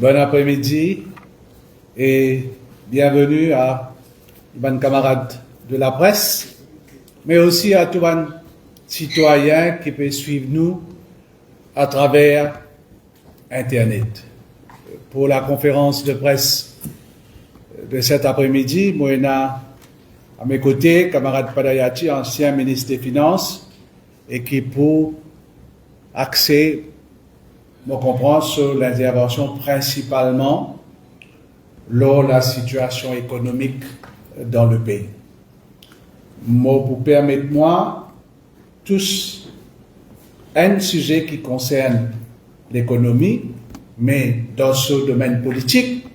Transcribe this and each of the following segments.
Bon après-midi et bienvenue à les camarades de la presse, mais aussi à tous les citoyens qui peuvent suivre nous à travers Internet. Pour la conférence de presse de cet après-midi, moi, à mes côtés, camarade Padayachi, ancien ministre des Finances, et qui pour axer, me comprendre sur l'intervention principalement lors de la situation économique dans le pays. Moi, pour permettre-moi, tous un sujet qui concerne l'économie, mais dans ce domaine politique,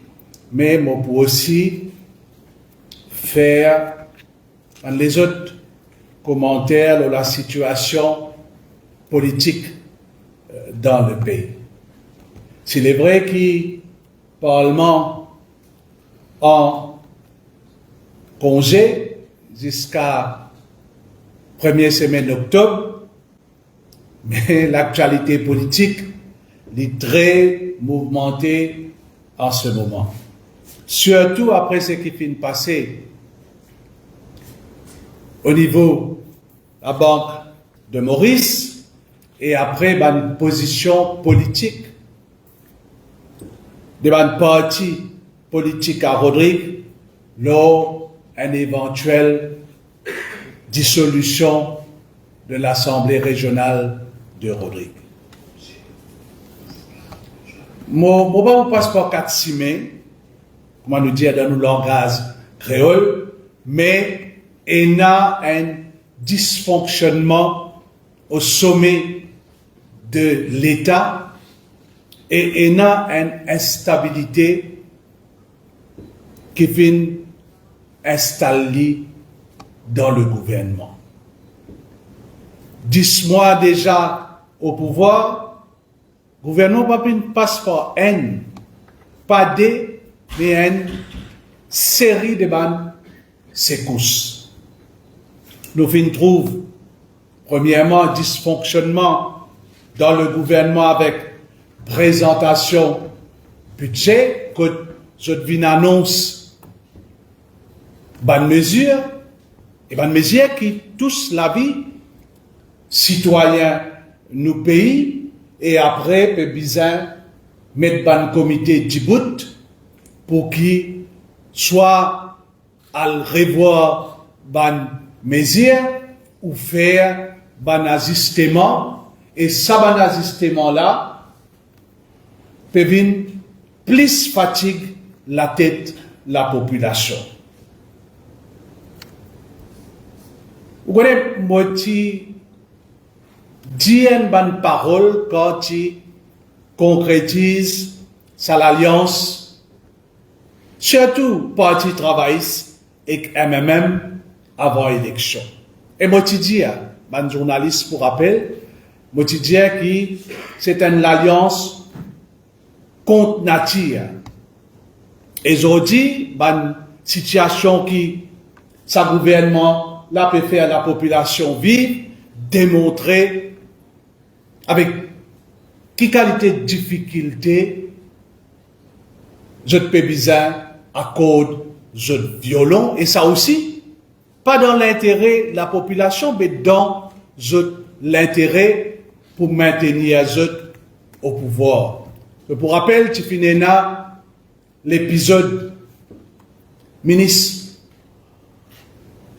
mais moi pour aussi faire les autres commentaires sur la situation politique dans le pays. S'il est vrai que le Parlement en congé jusqu'à première semaine d'octobre, mais l'actualité politique est très mouvementée en ce moment. Surtout après ce qui vient de passer au niveau de la Banque de Maurice et après une position politique de un parti politique à Rodrigue lors d'une éventuelle dissolution de l'Assemblée régionale de Rodrigue. Mon passeport 4 mai, comment nous dire dans le langage créole, mais il y a un dysfonctionnement au sommet de l'État et il y a une instabilité qui vient installée dans le gouvernement. 10 mois déjà au pouvoir, le gouvernement n'a pas un passeport N, pas D, mais une série de bonnes secousses. Nous trouvons, premièrement, dysfonctionnement dans le gouvernement avec présentation budget, que je viens annonce bonne mesure, et bonne mesure qui touche la vie citoyen nous pays, et après, peut bien mettre un comité d'Ibout pour qu'il soit à revoir bonne mesure ou faire un ajustement, et ça, un ajustement-là, peut venir plus fatigue la tête la population. Vous connaissez, moi, tu dis une bonne parole quand tu concrétises sa l'alliance, surtout parti travailliste et MMM avant l'élection. Et moi, tu dis, un journaliste pour rappel, moi, tu dis que c'est une alliance contre nature. Et aujourd'hui, une situation qui, sa gouvernement, là, peut faire la population vivre, démontrer avec quelle qualité de difficulté je peux bien à cause de violon, et ça aussi, pas dans l'intérêt de la population, mais dans l'intérêt pour maintenir au pouvoir. Pour rappel, tu finis l'épisode ministre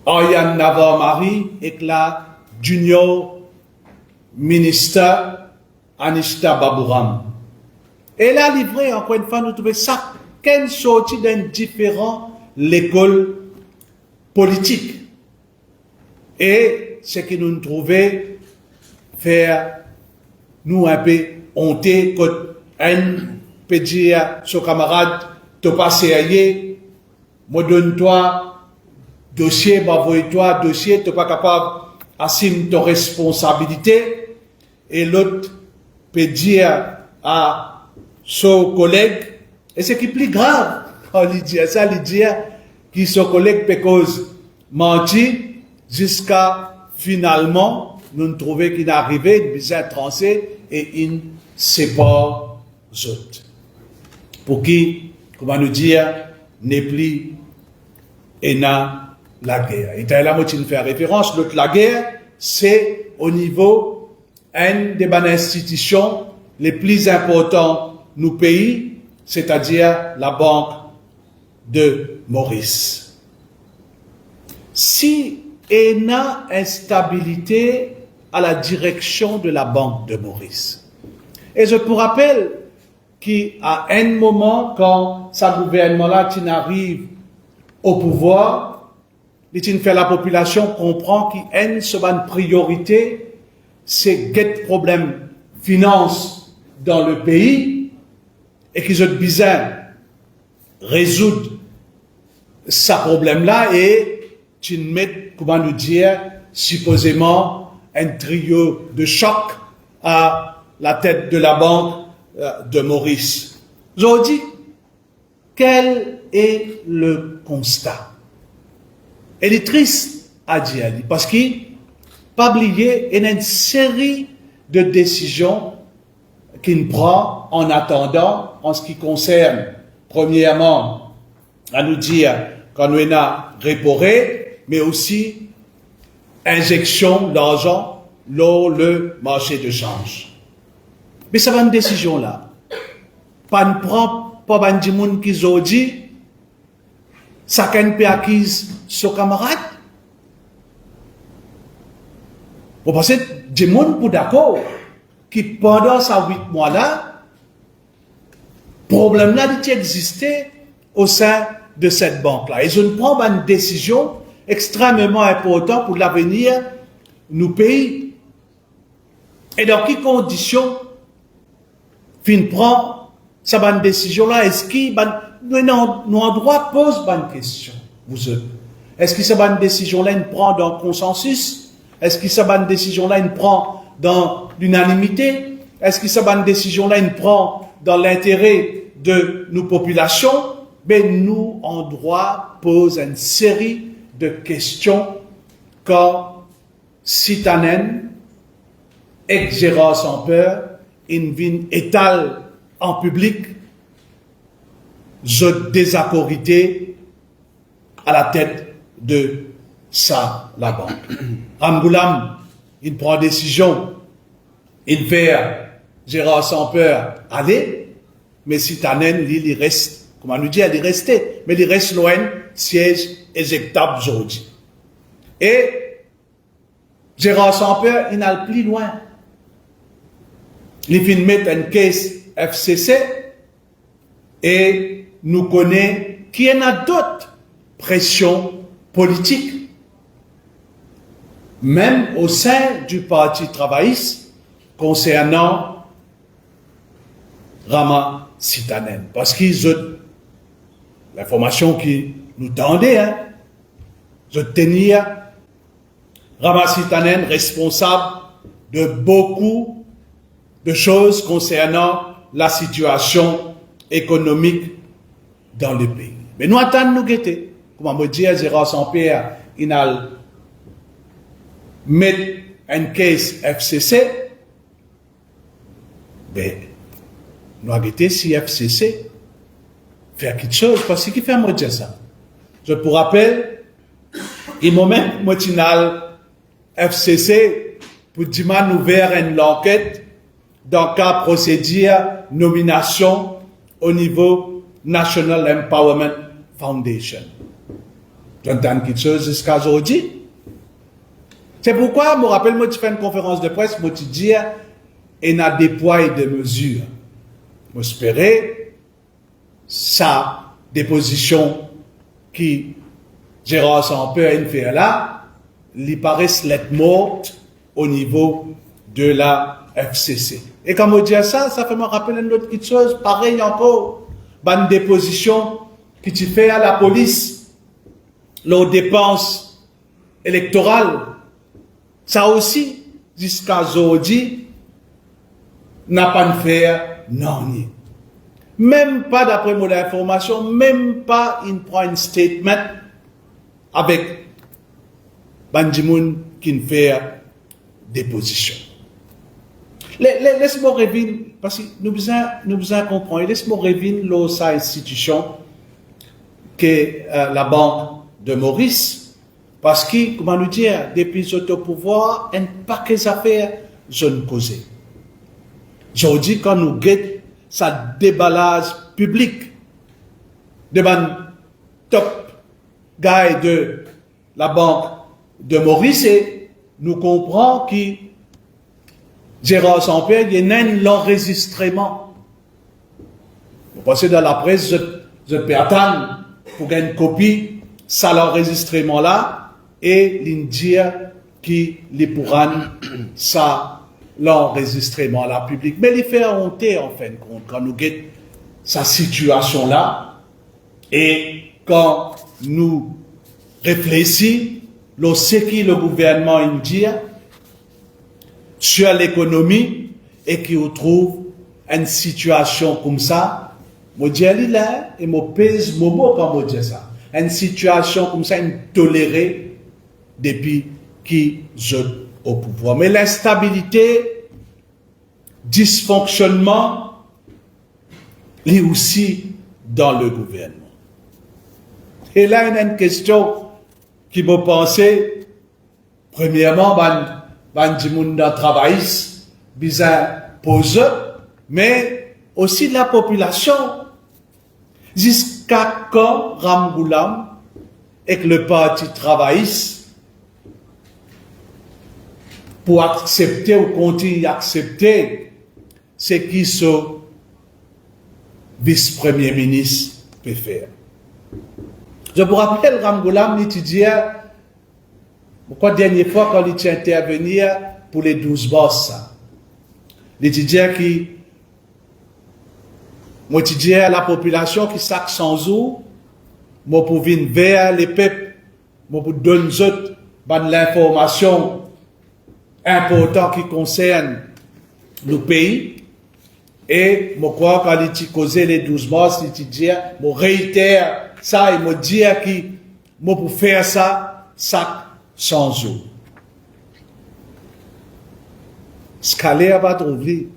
Ariane Navarre-Marie et la junior ministre Anishta Babouram. Et là, livré, encore une fois, nous trouvons ça qu'une sortie d'un différent l'école politique. Et ce que nous trouvons faire nous un peu honter quand un peut dire son camarade, tu passes ailleurs, moi donne-toi dossier, m'envoie-toi dossier, tu n'es pas capable d'assumer ton responsabilité, et l'autre peut dire à son collègue, et ce qui est plus grave, quand il dit ça, il dit que son collègue peut cause mentir jusqu'à finalement nous trouvons qu'il est arrivé, il est tranché et il sépare les autres. pour qui, comment nous dire, n'est plus et n'a la guerre. Et là, moi, tu fais référence, la guerre, c'est au niveau une des institutions les plus importantes nous pays, c'est-à-dire la Banque de Maurice. Si il y a instabilité à la direction de la Banque de Maurice, et je vous rappelle qu'à un moment, quand ce gouvernement-là arrive au pouvoir, il fait la population comprend qu'il y a une priorité, c'est quel problème finance dans le pays et qu'ils ont besoin résoudre ce problème-là et tu mets, comment nous dire, supposément un trio de choc à la tête de la Banque de Maurice. Je dis, quel est le constat? Elle est triste à dire, parce qu'il pas oublier, il y a une série de décisions qu'il prend en attendant, en ce qui concerne, premièrement, à nous dire quand nous avons réporé, mais aussi injection d'argent dans le marché de change. Mais ça va une décision là. Pas ne prend pas de monde qui ont dit, chacun peut acquise son camarade. Vous pensez, des gens pour d'accord, qui pendant ces 8 mois-là, problème là existait au sein de cette banque-là. Et je ne prends pas une décision extrêmement importante pour l'avenir de nos pays. Et dans quelles conditions fin prend cette bonne décision-là? Est-ce qu'il nous en droit pose une question, vous eux. Est-ce que cette bonne décision-là il prend dans le consensus? Est-ce que cette bonne décision-là il prend dans l'unanimité? Est-ce que cette bonne décision-là il prend dans l'intérêt de nos populations? Ben nous en droit pose une série de questions quand citoyen et Gérard sans peur il vient étale en public je désaccordité à la tête de ça, la banque. Ramgoulam, il prend décision, il fait Gérard sans peur aller, mais si Tanen, il reste, comment nous dire, il est resté, mais il reste loin, siège éjectable aujourd'hui. Et Gérard sans peur, il n'a plus loin. Il finit mettre une caisse FCC et nous connaît qu'il y en a d'autres pressions politiques. Même au sein du Parti travailliste concernant Rama Sitanen. Parce qu'ils ont l'information qui nous tendait, de tenir Rama Sitanen responsable de beaucoup de choses concernant la situation économique dans le pays. Mais nous attendons nous guetter. Comment me dire, Gérard Saint-Pierre, il a mettre une caisse FCC, ben, nous avons guetté si FCC fait quelque chose, parce qu'il fait moi dire ça. Je vous rappelle, il m'a même motinal FCC pour dire nous ouvert une enquête dans le cas procédure nomination au niveau National Empowerment Foundation. J'entends quelque chose jusqu'à aujourd'hui. C'est pourquoi, je me rappelle, moi, tu fais une conférence de presse, moi, tu dis, il a déployé des mesures. J'espérais, sa déposition qui, Gérard Saint-Peur, il fait là, il paraît lettre morte au niveau de la FCC. Et quand on dit ça, ça fait me rappeler une autre chose, pareil encore, une déposition que tu fais à la police, leurs dépenses électorales, ça aussi, jusqu'à aujourd'hui, n'a pas de faire, non. Même pas d'après mon information, même pas il prend un statement avec Bandimoun qui fait déposition. Laisse-moi revenir, parce que nous besoin comprendre, laisse-moi revenir l'autre institution que la Banque de Maurice, parce que, comment nous dire, depuis le pouvoir, un paquet d'affaires, je ne causais. Je dis, quand nous guettons ça déballage public, devant top guy de la Banque de Maurice, et nous comprenons que Gérard Saint-Pierre, il y a un l'enregistrement. Vous passez dans la presse, je peux attendre pour une copie, ça l'enregistrement là, et l'indier qui les pourront, ça l'enregistrement là public. Mais il fait honter en fin de compte, quand nous guettons sa situation là, et quand nous réfléchissons, ce que le gouvernement indien sur l'économie et qui trouve une situation comme ça, je dis là, et je pèse mon mot quand je dis ça. Une situation comme ça, intolérée depuis qui je au pouvoir. Mais l'instabilité, dysfonctionnement, est aussi dans le gouvernement. Et là, il y a une question qui me pensait, premièrement, Bandimunda travailliste, bizarre pose, mais aussi la population. Jusqu'à quand Ramgoulam et que le parti travailliste pour accepter ou continuer d'accepter ce qui ce vice-premier ministre peut faire. Je vous rappelle, Ramgoulam l'étudiait, pourquoi dernière fois quand il était intervenir pour les 12 boss, l'étudiant qui à la population qui sac sans eau, moi pour venir vers les peuples, moi pour donner l'information importante qui concerne le pays. Et moi crois quand il causé les 12 mois, il dit, moi réitère ça et moi dire que moi pour faire ça, sac sans eau. Scalaire va trouver.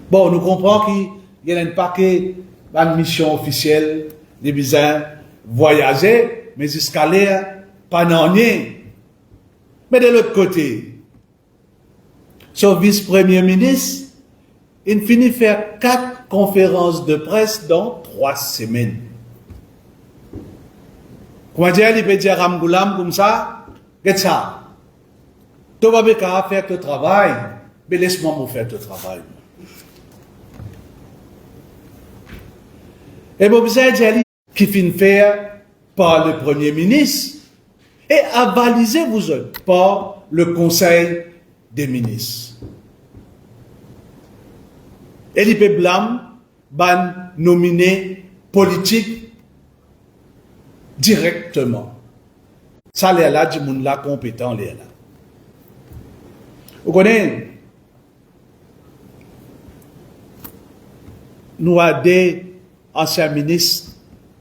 Bon, nous comprenons qu'il y a un paquet de missions officielles, des besoins voyager, mais jusqu'à là, pas non rien. Mais de l'autre côté, son vice-premier ministre, il finit faire 4 conférences de presse dans 3 semaines. Comment dire, il peut dire Ramgoulam comme ça, qu'est-ce ça? Tu vas bien faire ton travail, mais laisse-moi me faire ton travail. Et vous avez qui finit faire par le Premier ministre et avalisé vous autres par le Conseil des ministres. Et il peut blâmer, nominé politique directement. Ça, c'est là, du monde là compétent, là. Vous connaissez, nous avons des anciens ministres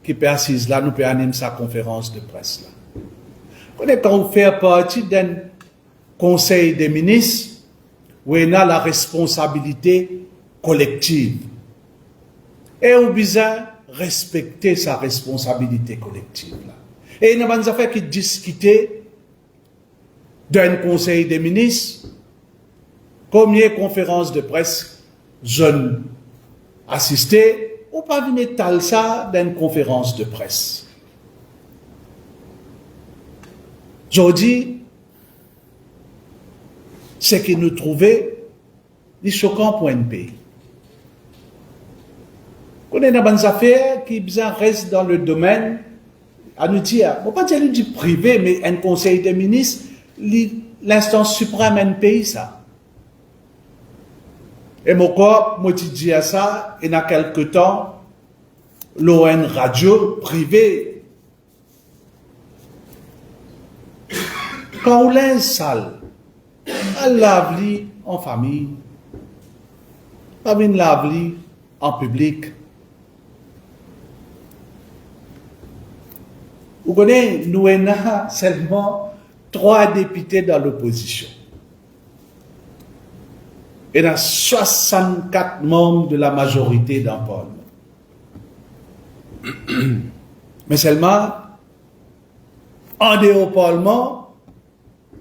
qui persistent là, nous pouvons animer sa conférence de presse là. Vous connaissez, quand vous faites partie d'un conseil des ministres, où on a la responsabilité collective. Et on a besoin de respecter sa responsabilité collective là. Et il y a des affaires qui discutent d'un conseil des ministres. Combien de conférences de presse jeunes assisté ou pas venir tal ça d'une conférence de presse. Aujourd'hui, ce que nous trouvons est choquant pour un pays. On a des affaires qui restent dans le domaine, à nous dire, on ne va pas dire du privé, mais un conseil des ministres, l'instance suprême d'un pays, ça. Et mon corps, moi, je dis à ça, il y a quelque temps, l'ON radio privée, quand on laisse sale, elle lave en famille, pas bien lave en public. Vous connaissez, nous avons seulement 3 députés dans l'opposition. et dans 64 membres de la majorité dans le Parlement. Mais seulement, en dehors du Parlement,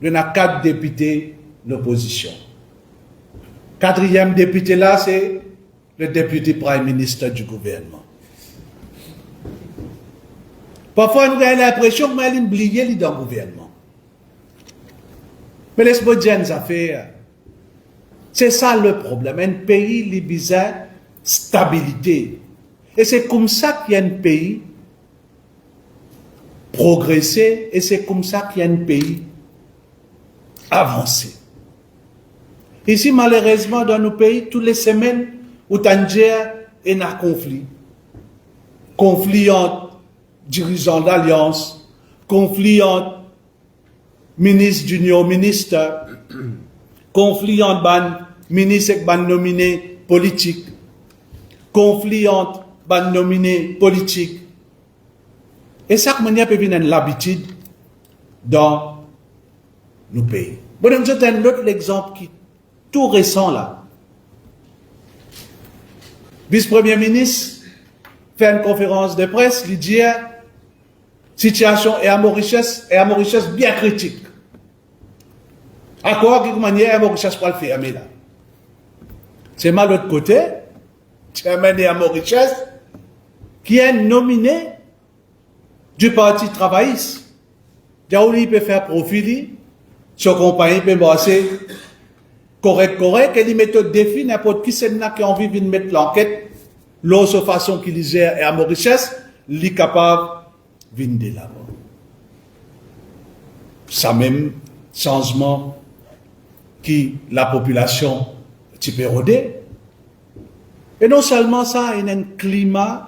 il y a 4 députés d'opposition. Quatrième député là, c'est le député Prime Minister du gouvernement. Parfois, nous avons l'impression que nous allons oublier dans le gouvernement. Mais laisse-moi dire une affaire. C'est ça le problème. Un pays, il a besoin de stabilité. Et c'est comme ça qu'il y a un pays progressé, et c'est comme ça qu'il y a un pays avancé. Ici, malheureusement, dans nos pays, toutes les semaines, où Tanger est un conflit. Conflit entre dirigeants d'alliance, conflit entre ministres d'union, ministres, conflit entre ministres et nominés politiques, conflit entre nominés politiques. Et ça, manière peut venir l'habitude dans nos pays. Bon, je donne un autre exemple qui est tout récent là. Vice-premier ministre fait une conférence de presse, il dit situation est à Mauritius bien critique. À quoi, de manière, Mauritius pour le faire, mais là. C'est mal l'autre côté, tu as mené à Mauritius, qui est nominé du Parti travailliste. Là il peut faire profil, sa compagnie peut passer correct, et il met au défi n'importe qui c'est qui a envie de mettre l'enquête, l'autre façon qu'il gère et à Mauritius, il est capable de venir là-bas. Ça même changement qui la population type érodée. Et non seulement ça, il y a un climat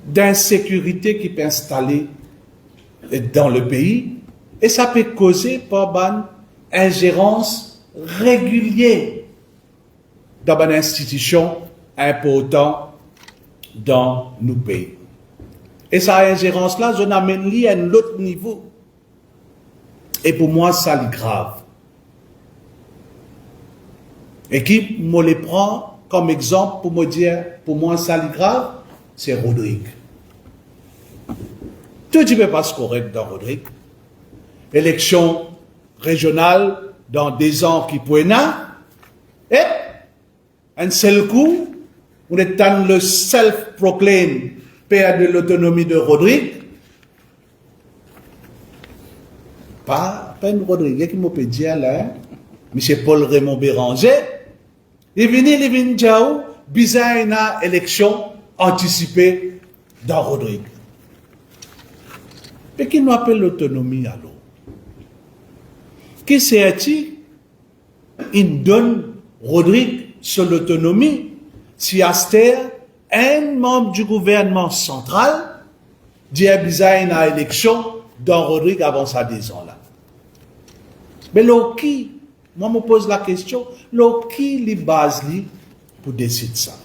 d'insécurité qui peut installer dans le pays, et ça peut causer par une ingérence régulière dans une institution importante dans nos pays. Et cette ingérence-là, je n'amène lié à un autre niveau. Et pour moi, ça est grave. Et qui me les prend comme exemple pour me dire, pour moi, ça est grave, c'est Rodrigue. Tout ne peut pas se correct dans Rodrigue. Élection régionale dans des ans qui pointent, et un seul coup, on est dans le self-proclaim père de l'autonomie de Rodrigue. Pas une Rodrigue qui m'a dire là, M. Paul Raymond Béranger, il vient dire, bizarre une élection anticipée dans Rodrigue. Mais qui nous appelle l'autonomie alors? Qui c'est-il? Il donne Rodrigue sur l'autonomie si Aster, un membre du gouvernement central, dit bizarre une élection dans Rodrigue avant sa 10 ans là. Mais qui, moi me pose la question, qui les base pour décider ça?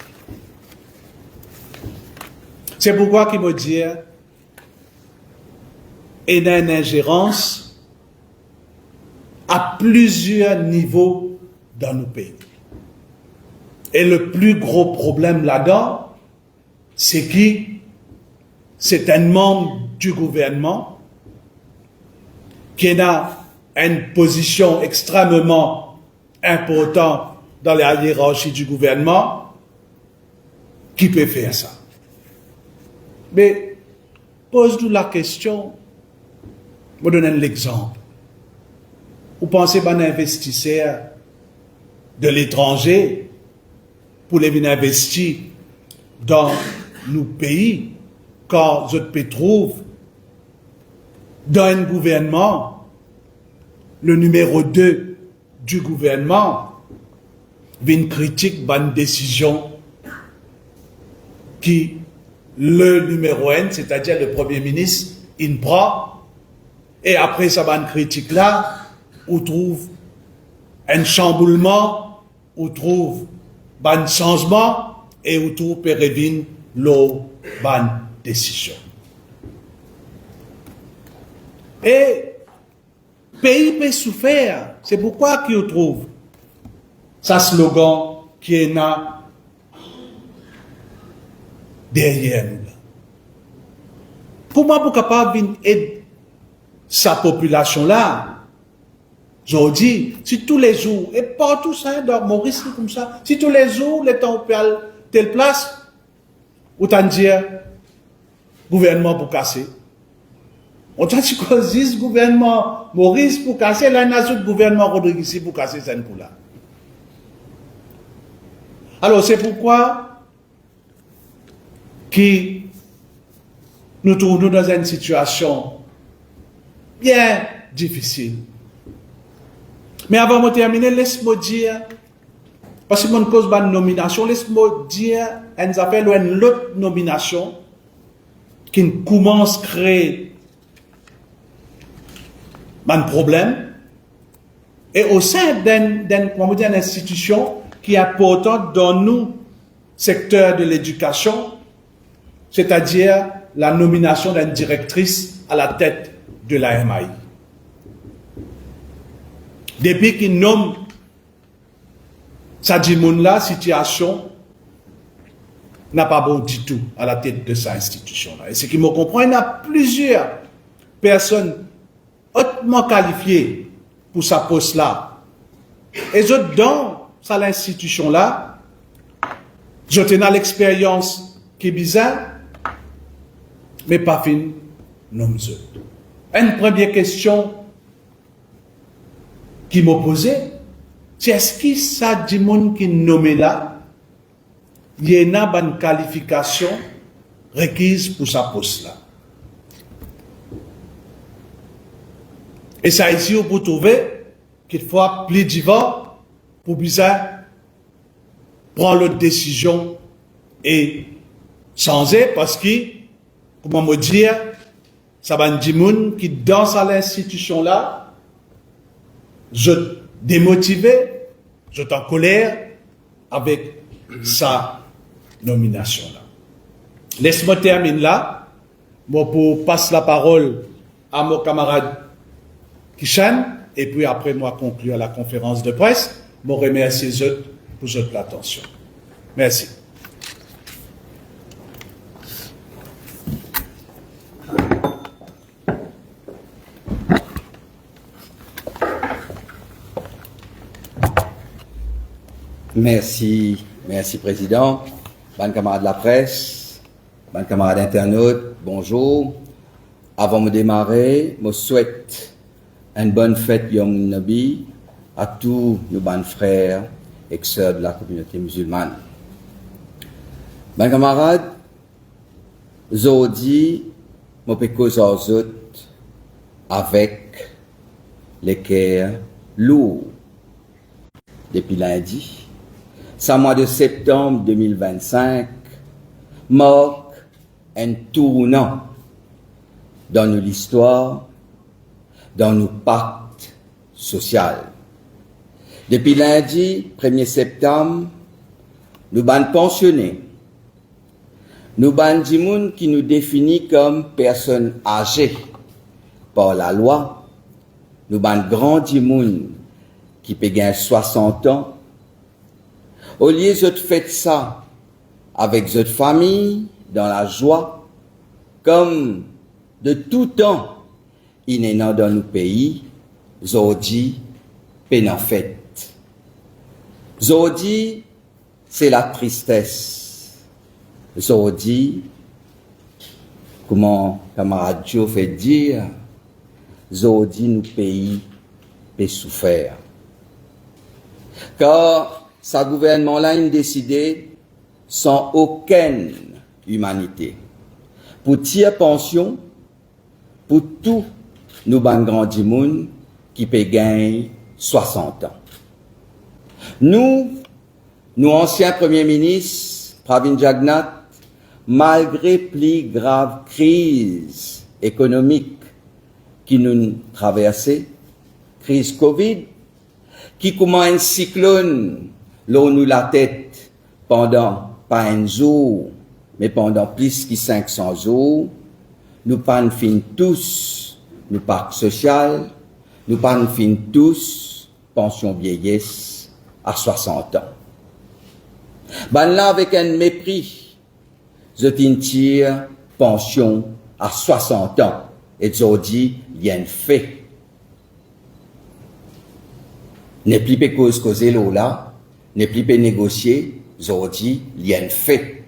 C'est pourquoi qu'il me dit il y a une ingérence à plusieurs niveaux dans nos pays. Et le plus gros problème là-dedans, c'est c'est un membre du gouvernement qui a une position extrêmement importante dans la hiérarchie du gouvernement qui peut faire ça. Mais pose-nous la question, je vais donner l'exemple. Vous pensez qu'un investisseur de l'étranger pour les venir investir dans nos pays, quand je peux trouver dans un gouvernement, le numéro 2 du gouvernement, vient critique une décision qui le numéro 1, c'est-à-dire le Premier ministre, il prend, et après ça va une critique là, on trouve un chamboulement, on trouve un changement, et on trouve pérévine l'eau, bonne décision. Et le pays peut souffrir, c'est pourquoi qu'on trouve sa slogan qui est là derrière nous. Pour moi, pour capable d'aider sa population-là, je dis, si tous les jours, et partout ça, dans Maurice, comme ça, si tous les jours, les temps peut aller telle place, autant dire, gouvernement pour casser. On t'a dit qu'on dise gouvernement Maurice pour casser, là, il y a un gouvernement Rodrigue ici pour casser cette coup-là. Alors, c'est pourquoi que nous trouvons dans une situation bien difficile. Mais avant de terminer, laisse-moi dire, parce que mon cause de nomination, laisse-moi dire, nous avons une autre nomination qui commence à créer un problème, et au sein d'une institution qui est importante dans nous, secteur de l'éducation, c'est-à-dire la nomination d'une directrice à la tête de la MAI. Depuis qu'il nomme Sadjimoun, la situation n'a pas bon du tout à la tête de cette institution-là. Et ce qui me comprend, il y a plusieurs personnes hautement qualifiées pour sa poste-là. Et dans cette institution-là, je tenais l'expérience qui est bizarre, mais pas fin, non. Une première question qui m'a posé, c'est est-ce que ça dit monde qui nommé là, il y a une qualification requise pour sa poste là. Et ça ici, on peut trouver qu'il faut plus divers pour bizarre prendre l'autre décision et changer parce que, comment me dire, ça va dire qui dans à l'institution là, je démotivé, je suis en colère avec sa nomination là. Laisse-moi terminer là, moi pour passer la parole à mon camarade Kishan, et puis après moi conclure la conférence de presse. Je remercie eux pour votre attention. Merci. Merci, merci Président, bonnes camarades de la presse, bonnes camarades internautes, bonjour. Avant de démarrer, je souhaite une bonne fête Yom Nabi à tous nos bons frères et sœurs de la communauté musulmane. Bonnes camarades, aujourd'hui, je peux causer aux autres avec les cœurs lourds. Depuis lundi, ce mois de septembre 2025 marque un tournant dans notre histoire, dans nos pactes sociaux. Depuis lundi, 1er septembre, nous avons pensionnés, nous avons des gens qui nous définissent comme personnes âgées par la loi, nous avons grands gens qui payent 60 ans. Au lieu de faire ça avec votre famille, dans la joie, comme de tout temps, il est dans nos pays, aujourd'hui, peine en fête. Aujourd'hui, c'est la tristesse. Aujourd'hui, comment camarade Joe fait dire, aujourd'hui, nos pays peut souffrir. Car ce gouvernement-là a décidé sans aucune humanité pour tirer pension pour tous nos grands gens qui peuvent gagner 60 ans. Nous anciens premiers ministres, Pravin Jagnnath, malgré plus grave crise économique qui nous traversait, crise Covid, qui commence un cyclone l'eau nous la tête pendant pas un jour, mais pendant plus que 500 jours, nous pas fin tous nous parc social, nous pas fin tous pension vieillesse à 60 ans. Ben là, avec un mépris, je tire pension à 60 ans. Et je dis, il y a un fait. N'est plus pas causer là, n'est plus pas négocier, je dis, il y a un fait.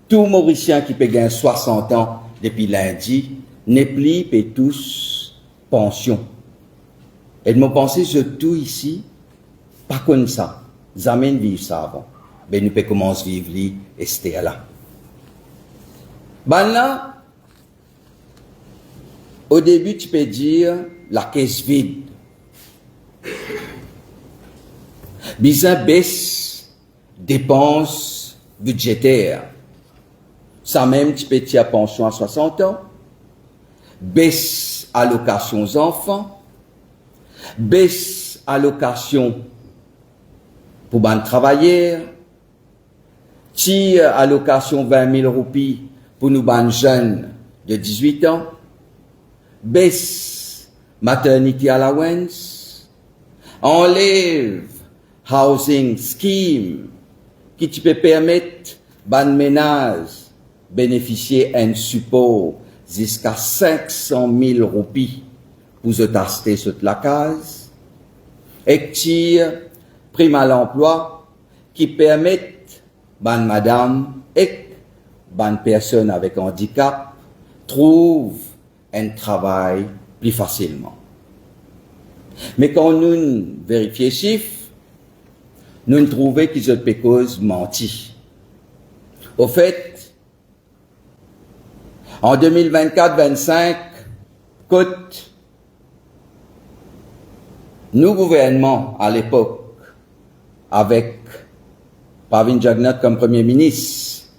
Tout Mauricien qui peut gagner 60 ans depuis lundi, n'est plus pas tous pension. Et de me penser, je tout ici, pas comme ça. Jamais vivre ça avant. Ben, nous pouvons commencer à vivre et c'était là. Ben là, au début, tu peux dire la caisse vide. Bizarre baisse dépenses budgétaires. Ça même, tu peux tirer pension à 60 ans. Baisse allocation aux enfants. Baisse allocation pour ban travailleurs. Tire allocation 20 000 roupies pour nous ban jeunes de 18 ans. Baisse maternity allowance. Enlève housing scheme qui te peut permettre ban ménage bénéficier un support jusqu'à 500 000 roupies pour se taster sur la case. Et tire prime à l'emploi qui permettent ban madame et ban personne avec handicap trouve un travail plus facilement. Mais quand nous vérifions les chiffres, nous trouvons qu'ils ont des causes menti. Au fait, en 2024-25, côte, nous gouvernement à l'époque, avec Pravin Jagnnath comme Premier ministre,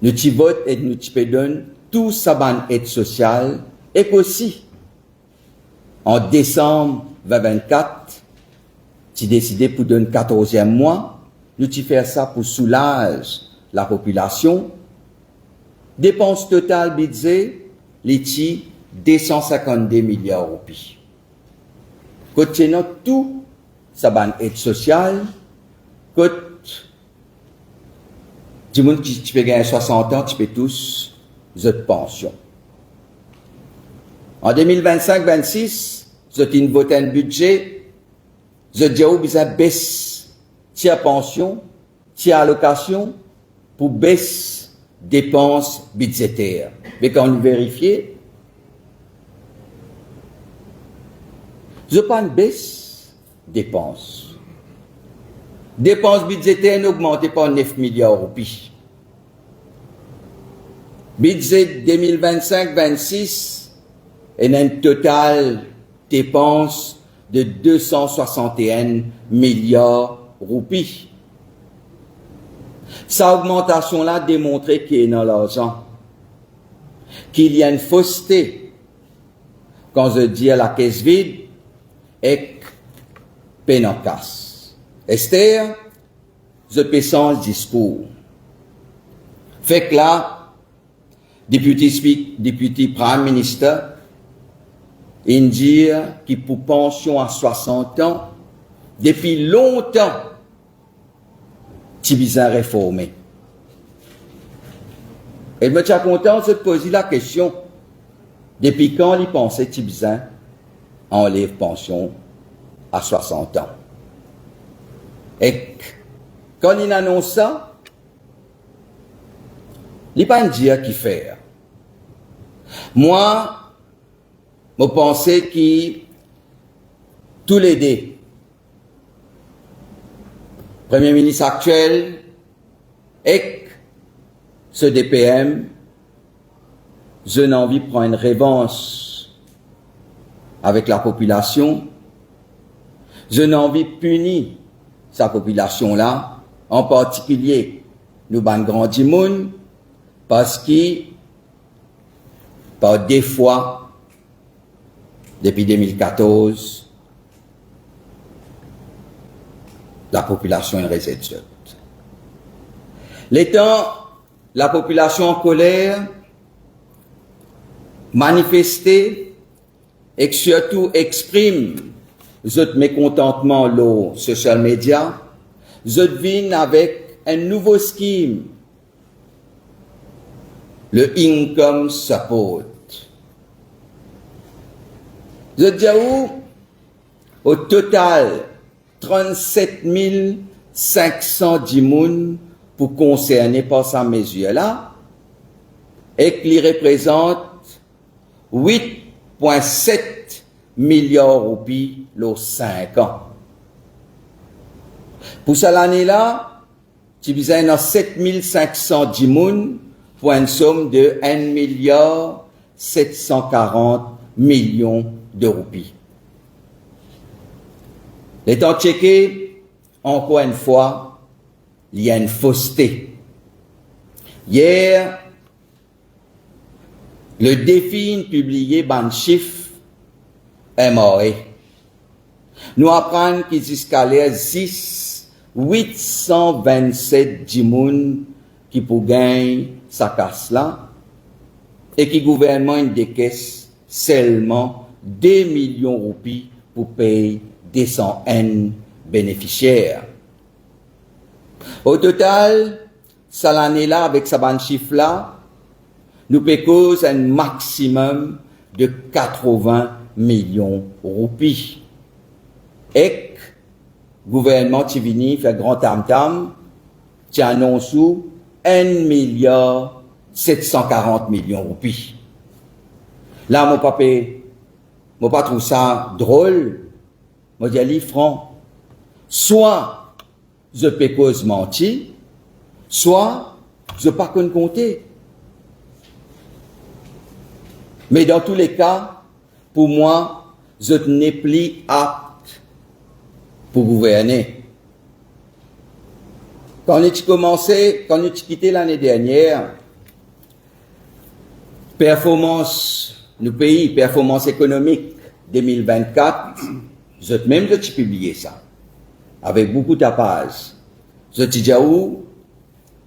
nous t'y vote et nous t'y donne tout sa ban aide sociale et qu'aussi, en décembre 2024, tu décidé pour donner 14e mois, nous t'y faire ça pour soulager la population. Dépenses totales budget, les 252 milliards de roupies. Côté tout, sa ban aide sociale, côté du monde qui tu peux gagner 60 ans, tu peux tous autres pensions. En 2025-26, vous avez une voté un budget, vous avez dit, vous avez baisse, tiers pension, tiers allocation, pour baisse dépenses budgétaires. Mais quand vous vérifiez, vous n'avez pas une baisse dépenses. Dépenses budgétaires n'augmentent pas 9 milliards de roupies. Budget 2025-26 est un total dépenses de 261 milliards de roupies. Cette augmentation-là démontre qu'il y a dans l'argent, qu'il y a une fausseté quand je dis à la caisse vide et peine en casse. Esther, je peux sans discours. Fait que là, député Prime Minister, il dit qu'il pour pension à 60 ans, depuis longtemps, Tibizin réformé. Et je me tiens content de poser la question, depuis quand il pensait Tibizin enlève pension à 60 ans? Et quand il annonce ça, il n'est pas un dire qu'il fait. Moi, je pense que tous les deux, Premier ministre actuel et ce DPM, je n'ai envie de prendre une revanche avec la population. Je n'ai envie de punir sa population-là, en particulier nous ban grandi moun, parce que par des fois, depuis 2014, la population est résistante. L'étant, la population en colère, manifestée et surtout exprime zot mécontentement le social media, zot vin avec un nouveau scheme, le income support. Zot dit au total 37 510 moun pour concerner par sa mesure-là, et qui représente 8,7 milliards de roupies les 5 ans. Pour cette année-là, tu besoin de 7510 moun pour une somme de 1 milliard 740 millions de roupies. L'étant checké, encore une fois, il y a une fausseté. Hier, le défi publié par chiffre est mort. Nous apprenons qu'il jusqu'à l'air 827 dimoun qui pour gagner sa casse là et qui gouvernement décaisse seulement 2 millions de roupies pour payer 201 bénéficiaires. Au total, ça l'année là avec sa bonne chiffre là, nous payons un maximum de 80 millions de roupies. Et le gouvernement qui vient faire grand tam-tam, qui annonce 1 milliard 740 millions de roupies. Là, mon papa, pas trouve ça drôle. Moi, je dis franc. Soit je peux cause mentir, soit je pas qu'on compter. Mais dans tous les cas, pour moi, je n'ai plus apte pour gouverner. Quand on a commencé, quand on a quitté l'année dernière, performance, nous pays, performance économique 2024, je même de publier ça, avec beaucoup de tapage. Je te dis où,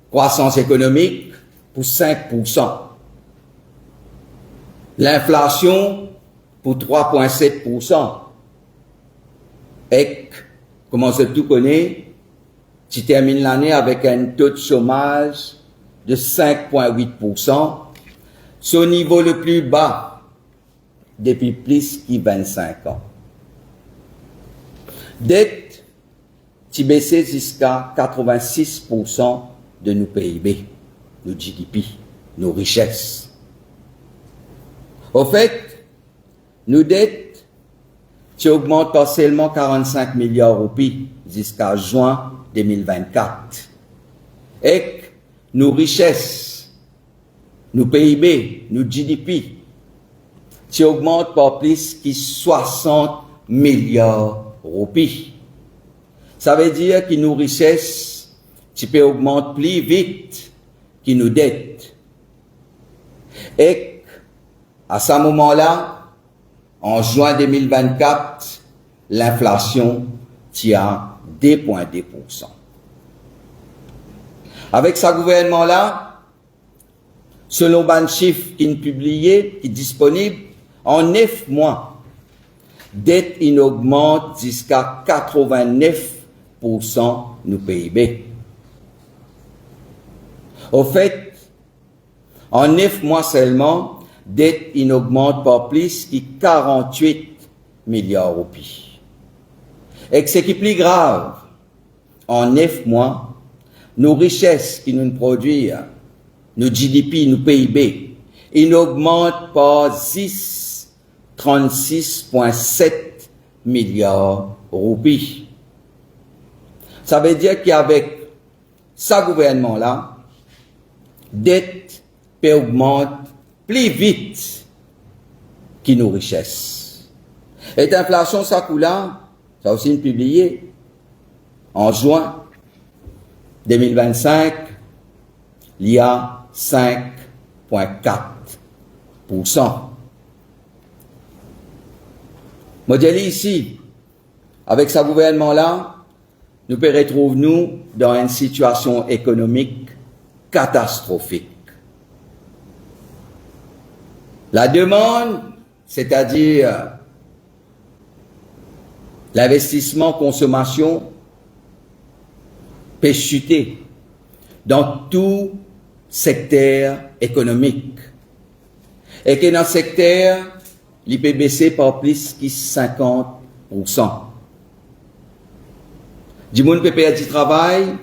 croissance économique pour 5%. L'inflation pour 3,7%. Et, comment je tout connais, tu termines l'année avec un taux de chômage de 5,8%. C'est au niveau le plus bas depuis plus de 25 ans. Dette, tu baisses jusqu'à 86% de nos PIB, nos GDP, nos richesses. Au fait, nos dettes, tu augmentes pas seulement 45 milliards de roupies jusqu'à juin 2024. Et nos richesses, nos PIB, nos GDP, tu augmentes par plus que 60 milliards de roupies. Ça veut dire que nos richesses, tu peux augmenter plus vite que nos dettes. Et à ce moment-là, en juin 2024, l'inflation tient à 2,2%. Avec ce gouvernement-là, selon un chiffre qui est publié, qui est disponible, en 9 mois, dette augmente jusqu'à 89% du PIB. Au fait, en 9 mois seulement, dette augmente par plus que 48 milliards de roupies. Et ce qui est plus grave, en 9 mois, nos richesses qui nous produisent, nos GDP, nos PIB, ils augmentent par 36,7 milliards de roupies. Ça veut dire qu'avec ce gouvernement-là, dette peut augmenter plus vite que nos richesses. Et l'inflation, ça coule là, ça a aussi été publié en juin 2025, il y a 5,4%. Moi, je dis ici, avec ce gouvernement-là, nous pouvons retrouver nous dans une situation économique catastrophique. La demande, c'est-à-dire L'investissement consommation peut chuter dans tout secteur économique. Et que dans le secteur, il peut baisser par plus que 50%. Du monde peut perdre du travail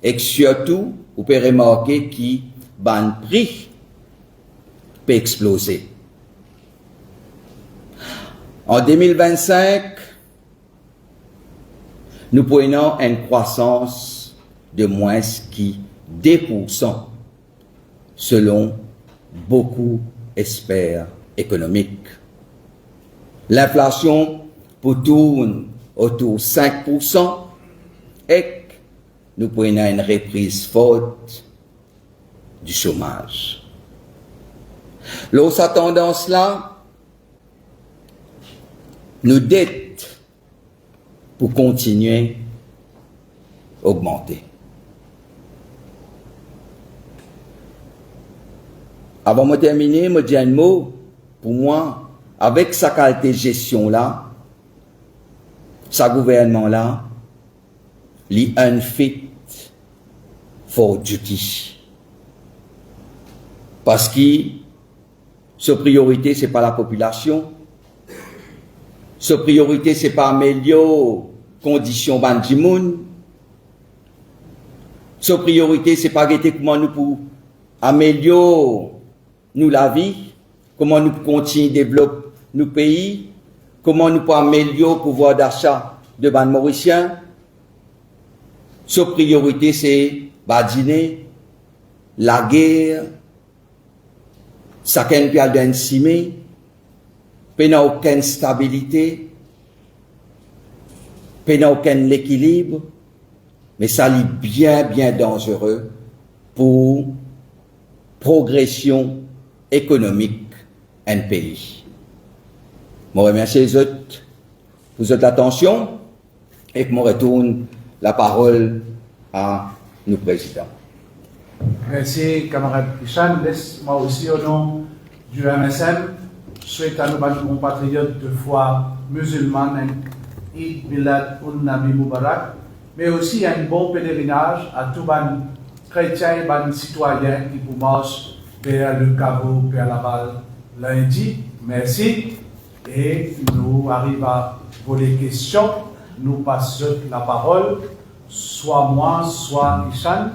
et que surtout, vous pouvez remarquer que le prix peut exploser. En 2025, nous prenons une croissance de moins que 2% selon beaucoup d'experts économiques. L'inflation pour tourne autour de 5% et nous prenons une reprise forte du chômage. L'autre sa tendance-là, nos dettes pour continuer à augmenter. Avant de terminer, je dis un mot, pour moi, avec sa qualité de gestion-là, sa gouvernement-là, il unfit for duty. Parce que sa priorité, ce n'est pas la population. Sa priorité, ce n'est pas améliorer les conditions de monde. Sa priorité, ce n'est pas comment nous pour améliorer nous la vie, comment nous continuer à développer nos pays, comment nous pouvons améliorer le pouvoir d'achat de ban Mauriciens. Sa priorité, c'est dîner, la guerre, chacun peut aller dans cimé, il n'y a aucune stabilité, il n'y a aucun équilibre, mais ça est bien, bien dangereux pour progression économique d'un pays. Je remercie les autres pour votre attention et que je retourne la parole à nos présidents. Merci, camarade Kishan. Laisse-moi aussi, au nom du MSM, souhaite à nos compatriotes de foi musulmane Eid Milad un-Nabi Mubarak, mais aussi un bon pèlerinage à tous les chrétiens et les citoyens qui vous marchent vers le Caveau, vers Laval lundi. Merci. Et nous arrivons à vos questions. Nous passons la parole, soit moi, soit Kishan,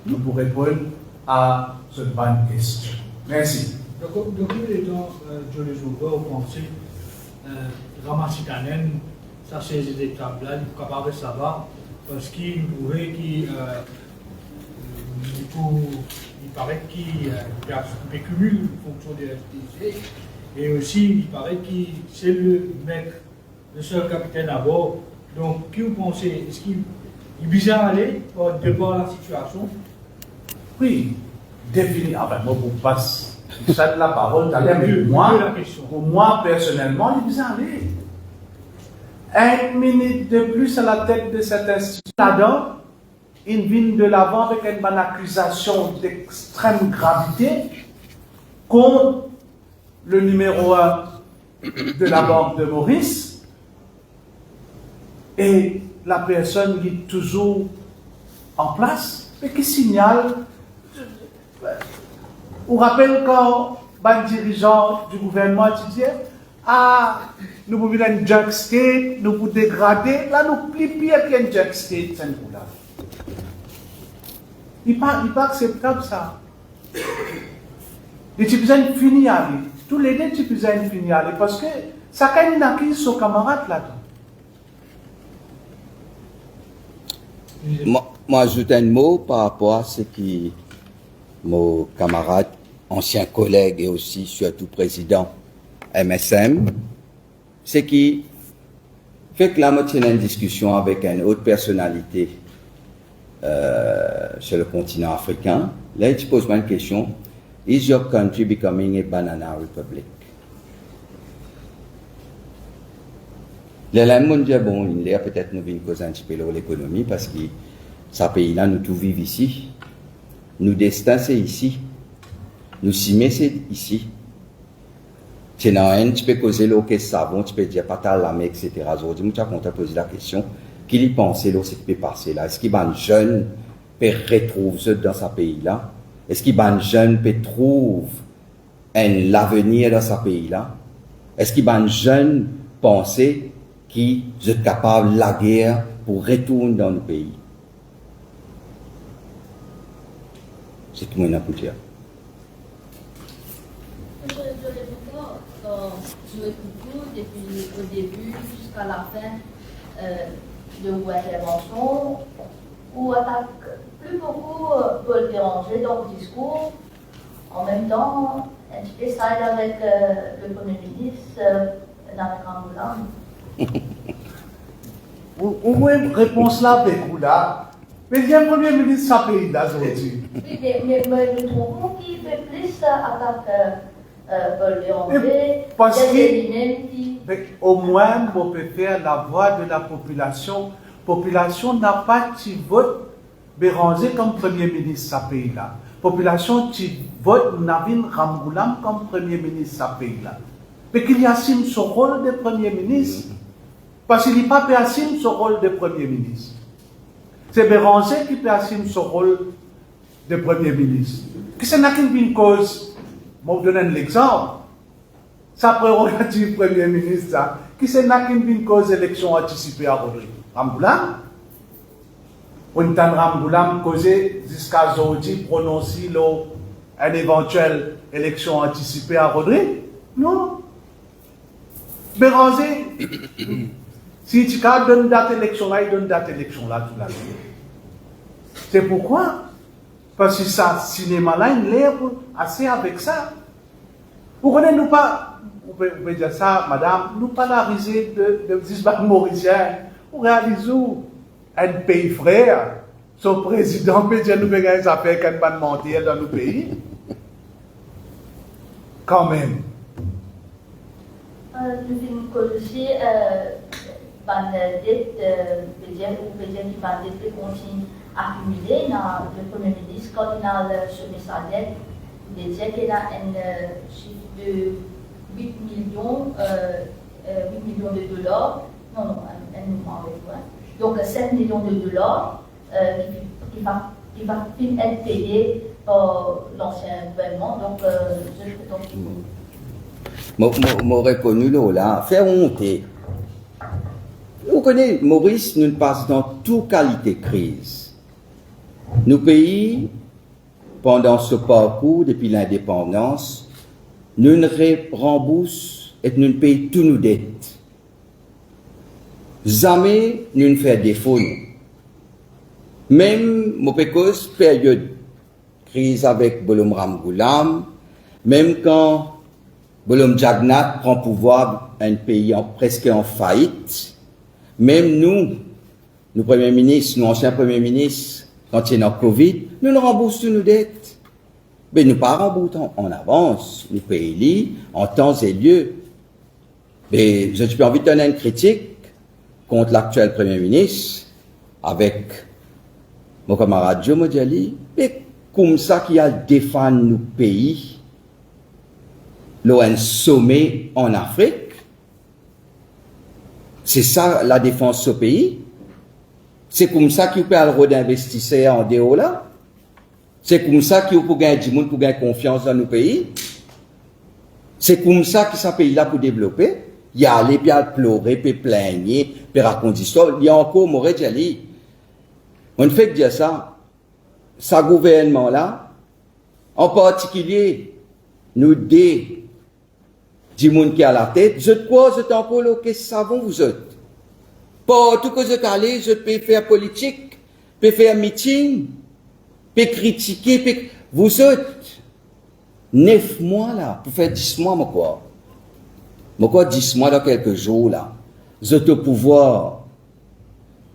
nous pour répondre à cette bonne question. Merci. Depuis le temps, je les ouvre au conseil, Ramachikanen, ça c'est ces étapes-là, il faut capable de savoir, parce qu'il pourrait qu'il paraît qu'il cumule en fonction des activités, et aussi il paraît que c'est le maître, le seul capitaine à bord. Donc, qui vous pensez, est-ce qu'il est bizarre aller devant la situation? Oui, définir. Enfin, moi, vous passe ça de la parole, mais pour moi, personnellement, il est bizarre aller. 1 minute de plus à la tête de cette institution. Là-dedans, il vient de l'avant avec une bonne accusation d'extrême gravité contre le numéro 1 de la Banque de Maurice. Et la personne qui est toujours en place, mais qui signale. On rappelle quand un dirigeant du gouvernement disait nous pouvons faire une junk state, nous pouvons dégrader, là nous plus pire qu'une junk state, c'est un coup là. Il n'est pas acceptable ça. Les types ont fini à aller. Tous les deux types ont fini à aller parce que ça a une acquis son camarade là-dedans. Moi, ajoute un mot par rapport à ce que mon camarade, ancien collègue et aussi surtout président MSM, c'est qui fait que là, moi, j'ai une discussion avec une autre personnalité sur le continent africain. Là, il pose une question. Is your country becoming a banana republic? Le monde dit bon, il y a peut-être nous cause un petit peu l'économie parce que ce pays-là, nous tous vivons ici. Nous destin c'est ici. Nous cimés c'est ici. Tu peux causer l'eau qu'est savon, tu peux dire pas ta lame, etc. Aujourd'hui, moi, tu as compté poser la question, qu'il y pense l'eau, c'est qui peut passer là? Est-ce qu'il y a un jeune peut retrouver dans sa pays là? Est-ce qu'il y a un jeune peut trouver l'avenir dans sa pays là? Est-ce qu'il y a un jeune penser qui est capable de la guerre pour retourner dans le pays? C'est tout le monde a pu dire. Je réponds quand je écoute depuis le début jusqu'à la fin de vos interventions, ou attaque plus beaucoup Paul Béranger dans le discours, en même temps, un petit peu side avec le Premier ministre Nanak Ramgoolam. Ou même réponse là, avec vous là. Mais il y a un Premier ministre de ce pays là aujourd'hui. Oui, mais nous trouvons qu'il fait plus attaque Paul Béranger. Parce il y a que- des lui-même qui... Mais au moins, on peut faire la voix de la population. La population n'a pas qui vote Béranger comme Premier ministre de ce pays-là. La population qui vote Navin Ramgoolam comme Premier ministre de ce pays-là. Mais qu'il y assume son rôle de Premier ministre. Parce qu'il n'est pas peut assumer son rôle de Premier ministre. C'est Béranger qui peut assumer son rôle de Premier ministre. Que ce n'a qu'une cause. Je vais vous donner un exemple. Sa prérogative Premier ministre, ça, qui c'est n'a qu'une cause d'élection anticipée à Rodrigue. Ramgoolam. On entend Ramgoolam causer jusqu'à aujourd'hui prononcer une éventuelle élection anticipée à Rodrigue. Non. Béranger, si tu donnes date élection là, il donne date élection là tout la vie. C'est pourquoi? Parce que ça, cinéma là, il l'air assez avec ça. Vous connaissez, nous pas, vous pouvez dire ça, madame, nous pas la risée de Zizbak Mauricien. Vous réalisez un pays frère, son président peut dire nous faisons des affaires qu'un ban mentir dans nos pays. Quand même. Nous avons aussi dette, qui va continue à accumuler dans le Premier ministre, quand il a semé sa dette, il disait qu'il a un chiffre de 8 millions de dollars. Non, un mouvement avec moi. Donc 7 millions de dollars qui va être payé par l'ancien gouvernement. Donc, M'aurais connu là, faire honte. Vous connaissez, Maurice, nous passons dans toute qualité de crise. Nos pays, pendant ce parcours, depuis l'indépendance, nous remboursons et nous payons tous nos dettes. Jamais nous ne faisons défaut. Même, mon pécos, période crise avec Bolom Ramgoolam, même quand Bolom Jagnat prend pouvoir un pays presque en faillite, même nous premiers ministres, nous anciens premiers ministres, quand il y a le Covid, nous remboursons nos dettes. Mais nous ne pas remboursons en avance, nous payons en temps et lieu. Mais je suis envie de donner une critique contre l'actuel premier ministre, avec mon camarade Joe Modiali, mais comme ça qui a défendu nos pays, un sommet en Afrique. C'est ça la défense de ce pays. C'est comme ça qu'il peut avoir d'investisseurs en dehors là. C'est comme ça qu'il peut gagner du monde, pour gagner confiance dans nos pays. C'est comme ça que ce pays-là peut développer. Il y a aller, puis à pleurer, puis plaigner, puis raconter l'histoire. Il y a encore, m'aurait dit, on ne fait que dire ça. Ce gouvernement-là, en particulier, nous du monde qui a la tête, je crois, vous êtes encore là, qu'est-ce que savons vous êtes? Pas tout que vous êtes allé, je peux faire politique, peux faire meeting, peux critiquer, vous êtes 9 mois là, pour faire 10 mois, moi quoi 10 mois dans quelques jours là, vous êtes au pouvoir,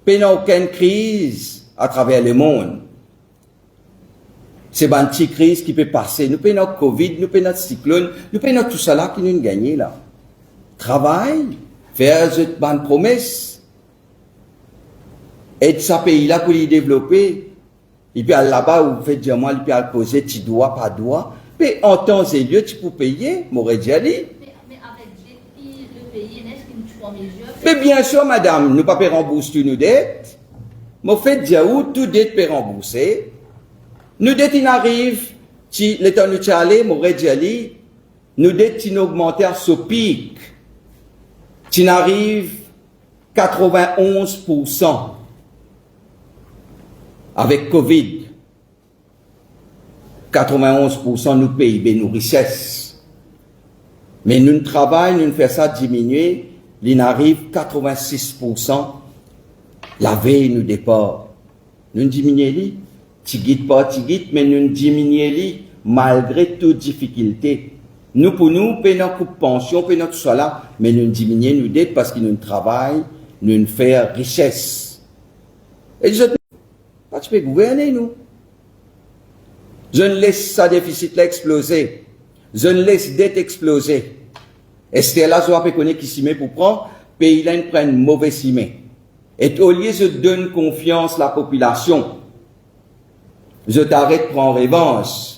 pas dans aucune crise à travers le monde. C'est une petite crise qui peut passer. Nous payons notre Covid, nous payons notre cyclone, nous payons tout ça là qui nous gagné là. Travail, faire une bonne promesse, aider ce pays-là pour les développer. Et puis là-bas, vous faites dire moi, il peut poser, tu dois, pas dois. Mais en temps et lieu, tu peux payer, m'aurait dit aller. Mais mesure. Mais bien sûr, madame, nous pas rembourser toutes nos dettes. Mais au fait, dire où toute dette peut rembourser. Nous dettes, il arrive, si l'état nous allé, m'aurait dit, nous dettes, il augmenté à ce pic. Il arrive 91% avec Covid. 91% nous PIB, nous richesses. Mais nous travaillons, nous faisons ça diminuer, il arrive 86%. La veille nous départ. Nous diminuons, tu guides pas, mais nous diminuons malgré toute difficulté. Nous, pour nous, payons notre pension, payons notre salaire, mais nous diminuons nos dettes parce que nous travaillons, nous faisons richesse. Et je pas tu peux gouverner, nous. Je ne laisse ça déficit exploser. Je ne laisse dette exploser. Est-ce que là, je vais connaître qui s'y met pour prendre, pays là, ils prennent mauvais s'y met. Et au lieu de donner confiance à la population, je t'arrête de prendre revanche.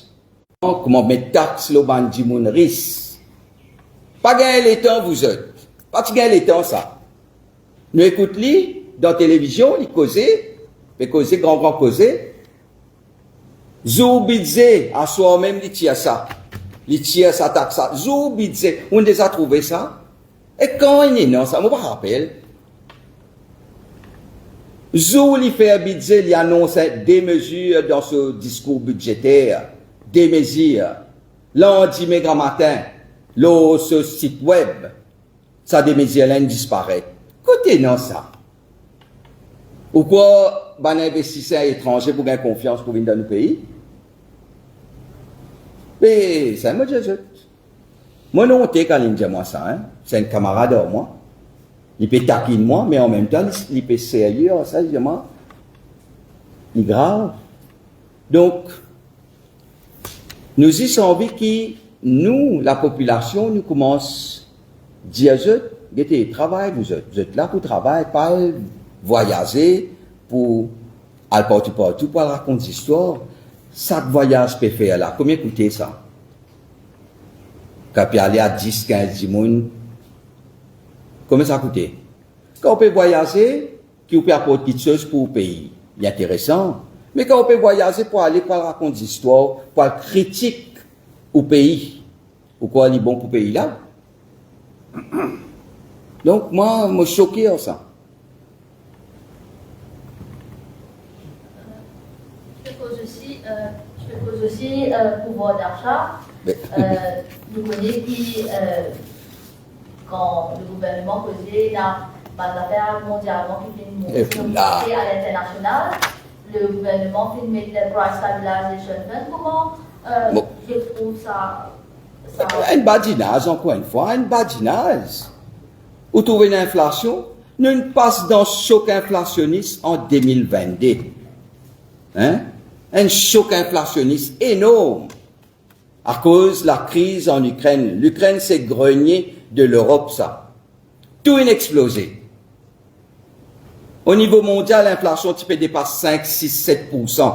Comment mettre taxe le bandit moun risque. Pas gagner les temps, vous êtes. Pas gagner les temps, ça. Nous écoutons dans la télévision, ils causent, grand causer. Zoubidze, à soi-même, ils tirent ça. Ils tirent ça, taxe ça. Zoubidze, on les a trouvé ça. Et quand il est non, ça me rappelle. Zou li fait bidze, il annonce des mesures dans ce discours budgétaire, des mesures. Lundi, méga matin, ce site web, ça des mesures là disparaît. Côté non ça. Ou quoi, ben investisseurs étrangers pour gagner confiance pour venir dans nos pays? Mais ça me dit, moi non, t'es quand il dit moi ça, hein. C'est un camarade de moi. Il peut taquiner moi, mais en même temps, il peut sérieux, ça, évidemment, il est grave. Donc, nous y sommes envie que nous, la population, nous commençons à dire, vous êtes travail, vous êtes là pour travailler, pas voyager, pour aller partout, pour raconter des histoires. Chaque voyage peut faire là. Combien coûtait ça? Quand il aller à 10, 15, 10 personnes, combien ça coûtait? Quand on peut voyager, qui peut apporter quelque chose pour le pays, il est intéressant. Mais quand on peut voyager pour aller raconter des histoires, pour aller critique au pays, pourquoi il est bon pour le pays là? Donc, moi, je suis choqué en ça. Je propose aussi pouvoir d'achat. Nous connaissons qui, quand le gouvernement causait dans les affaires mondialement qui fait monter à l'international, le gouvernement fait mettre le price stabilization fund. Comment je trouve ça un badinage, encore une fois, un badinage. Vous trouvez une inflation? Nous passons dans ce choc inflationniste en 2022. Hein? Un choc inflationniste énorme à cause de la crise en Ukraine. L'Ukraine, c'est grenier de l'Europe, ça. Tout est explosé. Au niveau mondial, l'inflation peut dépasser 5, 6, 7%.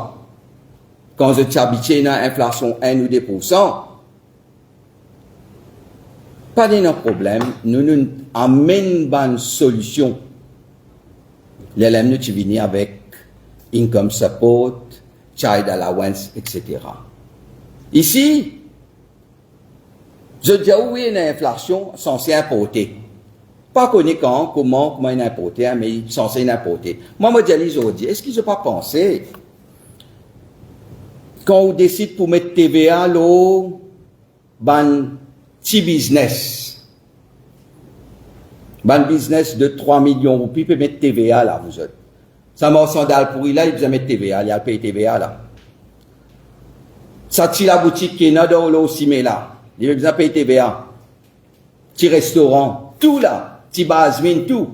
Quand vous êtes habitué à une inflation 1 ou 2%, pas de problème. Nous amenons une solution. Les LM nous viennent avec income support, child allowance, etc. Ici, je dis oui, une inflation censée importer. Pas connu quand, comment il est importé, mais il est censé importer. Moi, je dis aujourd'hui, est-ce qu'ils n'ont pas pensé, quand on décide pour mettre TVA, petit business, business de 3 millions de roupies, peut mettre TVA là, vous êtes. Ça m'a sandal pourri là, il peut mettre TVA, il a payé TVA là. Ça tire la boutique qui est dans le cimé là, il a besoin de payer TVA. Petit restaurant, tout là, petit basmine, tout,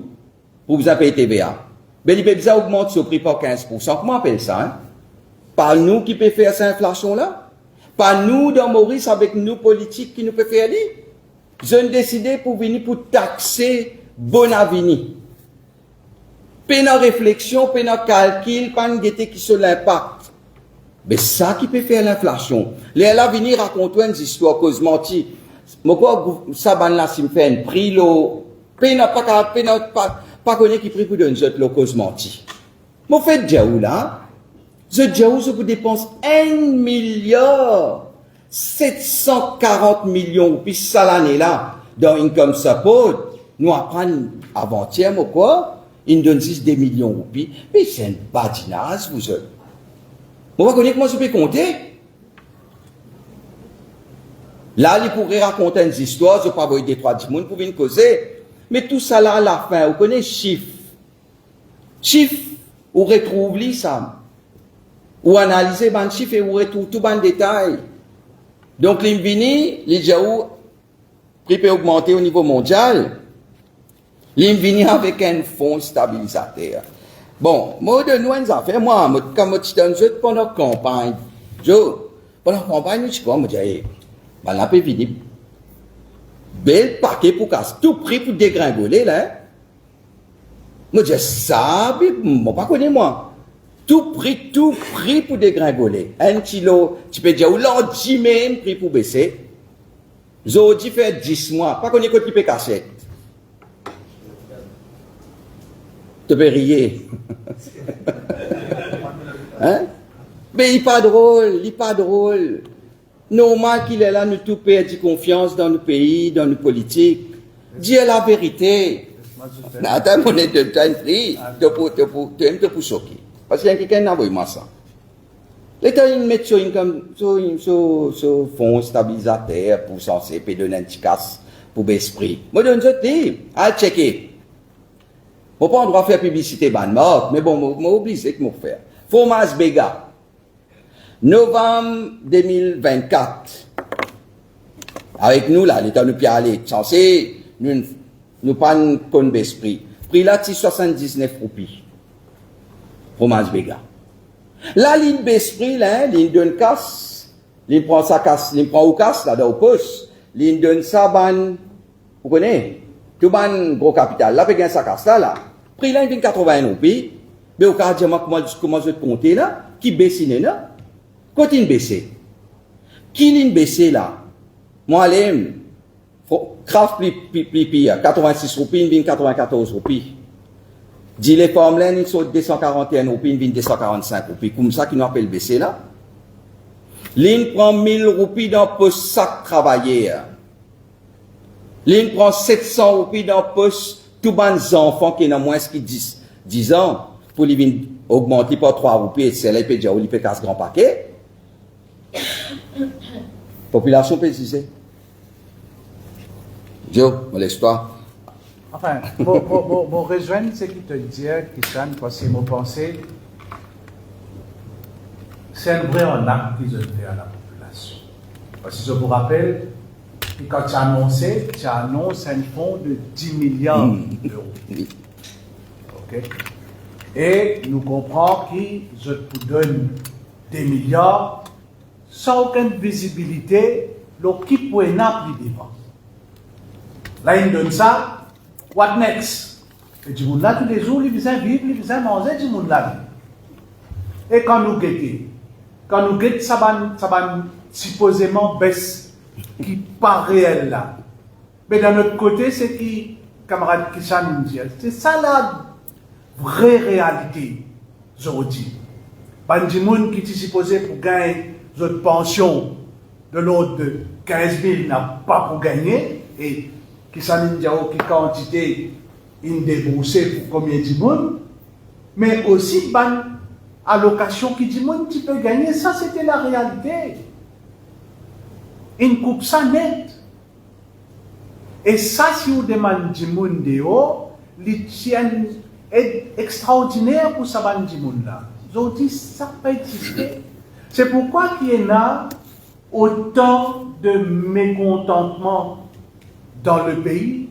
pour vous payer TVA. Mais il peut besoin augmenter ce prix par 15%. Comment on appelle ça, hein? Pas nous qui peut faire cette inflation là? Pas nous dans Maurice avec nous politiques qui nous peut faire aller? Je ne décidé pour venir pour taxer bon avenir. Pas de réflexion, pas de calcul, pas de qui sur l'impact. Mais ça qui peut faire l'inflation. Les là venir raconter une histoire cause menti. Moi quoi ça ban là si me fait un prix Puis n'a pas connu qui prie pour donner autres locaux menti. Mon fait Djaou là, Djaou se vous dépense 1,740 millions puis ça l'année là dans income support. Nous apprenons avant-hier ou quoi, ils donnent 6 des millions de roupies, mais c'est un badinage vous autres. On va connaître comment je peux compter. Là, il pourrait raconter une histoire, je ne vais pas voir des trois personnes pour venir causer. Mais tout ça là, à la fin, vous connaissez chiffres. Chiffres, vous retrouvez ça. Vous analysez les chiffres et vous retrouvez tout les détails. Donc, l'Invini, les Djaou, prix peut augmenter au niveau mondial. L'Invini avec un fonds stabilisateur. Bon, moi, de nous, affaires, moi, quand je suis pendant la campagne, pendant la campagne, je me dis, ben, là, peut venir. Bel paquet pour casser, tout prix pour dégringoler, là. Moi, je dis, ça, je pas connais, moi. Tout prix pour dégringoler. 1 kilo, tu peux dire, ou l'an 10 même, prix pour baisser. Zodi fait 10 mois, pas connais quoi tu peux casser. Tu peux rire. Hein? Mais il n'est pas drôle, Normal qu'il est là, nous tout perdons confiance dans nos pays, dans nos politiques. Dis la vérité. Attends, on est de temps pris, tu aimes te choquer. Parce qu'il y a quelqu'un qui a envoyé moi ça. L'État, il met sur fonds stabilisateur pour censé donner un petit casse pour l'esprit. Moi, je dis, à checker. Je ne pas droit faire publicité, mais bon, je obligé de me faire. Fromage Béga. Novembre 2024. Avec nous, là, l'État nous peut aller. Censé, nous pas un d'esprit. Prix là, c'est 79 roupies. Fromage Béga. La ligne d'esprit, là, ligne donne casse. Ligne prend sa casse, ligne prend au casse, là, dans au poste. Ligne donne sa ban. Vous connaissez? Tout ban gros capital. Là, peut sa casse, là. Prix là, il vient 80 roupies. Mais au cas de comment je te compter, là, qui baisse, là. Quand il baisse, qui ligne baisse là? Moi, j'aime, craft pli, 86 roupies, il vient 94 roupies. Dis les formes là, ils sont 241 roupies, ils viennent 245 roupies. Comme ça, qui nous appelle baisser là. L'une prend 1000 roupies dans le poste sac travailler. L'une prend 700 roupies dans le poste tout les enfants qui ont moins que 10 ans. Pour les augmenter par 3 roupies, et c'est là, il peut dire, il peut casser grand paquet. Population peut diser. Joe, l'histoire. Enfin, bon rejoindre ce qui te dit, Kishan, parce que mon pensée, c'est un vrai arnaque qu'ils ont fait à la population. Parce que je vous rappelle, que quand tu annonces un fonds de 10 milliards d'euros. Ok? Et nous comprenons que je te donne des milliards sans aucune visibilité, qui peut être plus devant. Là, il donne ça, what next? Et du monde là, tous les jours, il vient vivre, il vient manger, du monde là. Et quand nous guettons, ça va supposément baisse, qui pas réel là. Mais d'un autre côté, c'est qui, camarade Kishan nous dit, c'est ça la vraie réalité, je dis. Pas du monde qui est supposé pour gagner votre pension de l'autre de 15 000 n'a pas pour gagner, et qui s'en dit qui quantité il déboursé pour combien de monde, mais aussi ban allocation qui dit monde qui peut gagner, ça c'était la réalité. Une coupe ça net. Et ça, si vous demandez du monde dehors, les tiennent est extraordinaire pour ça ban du monde là. Ils dit ça peut exister. C'est pourquoi il y a autant de mécontentement dans le pays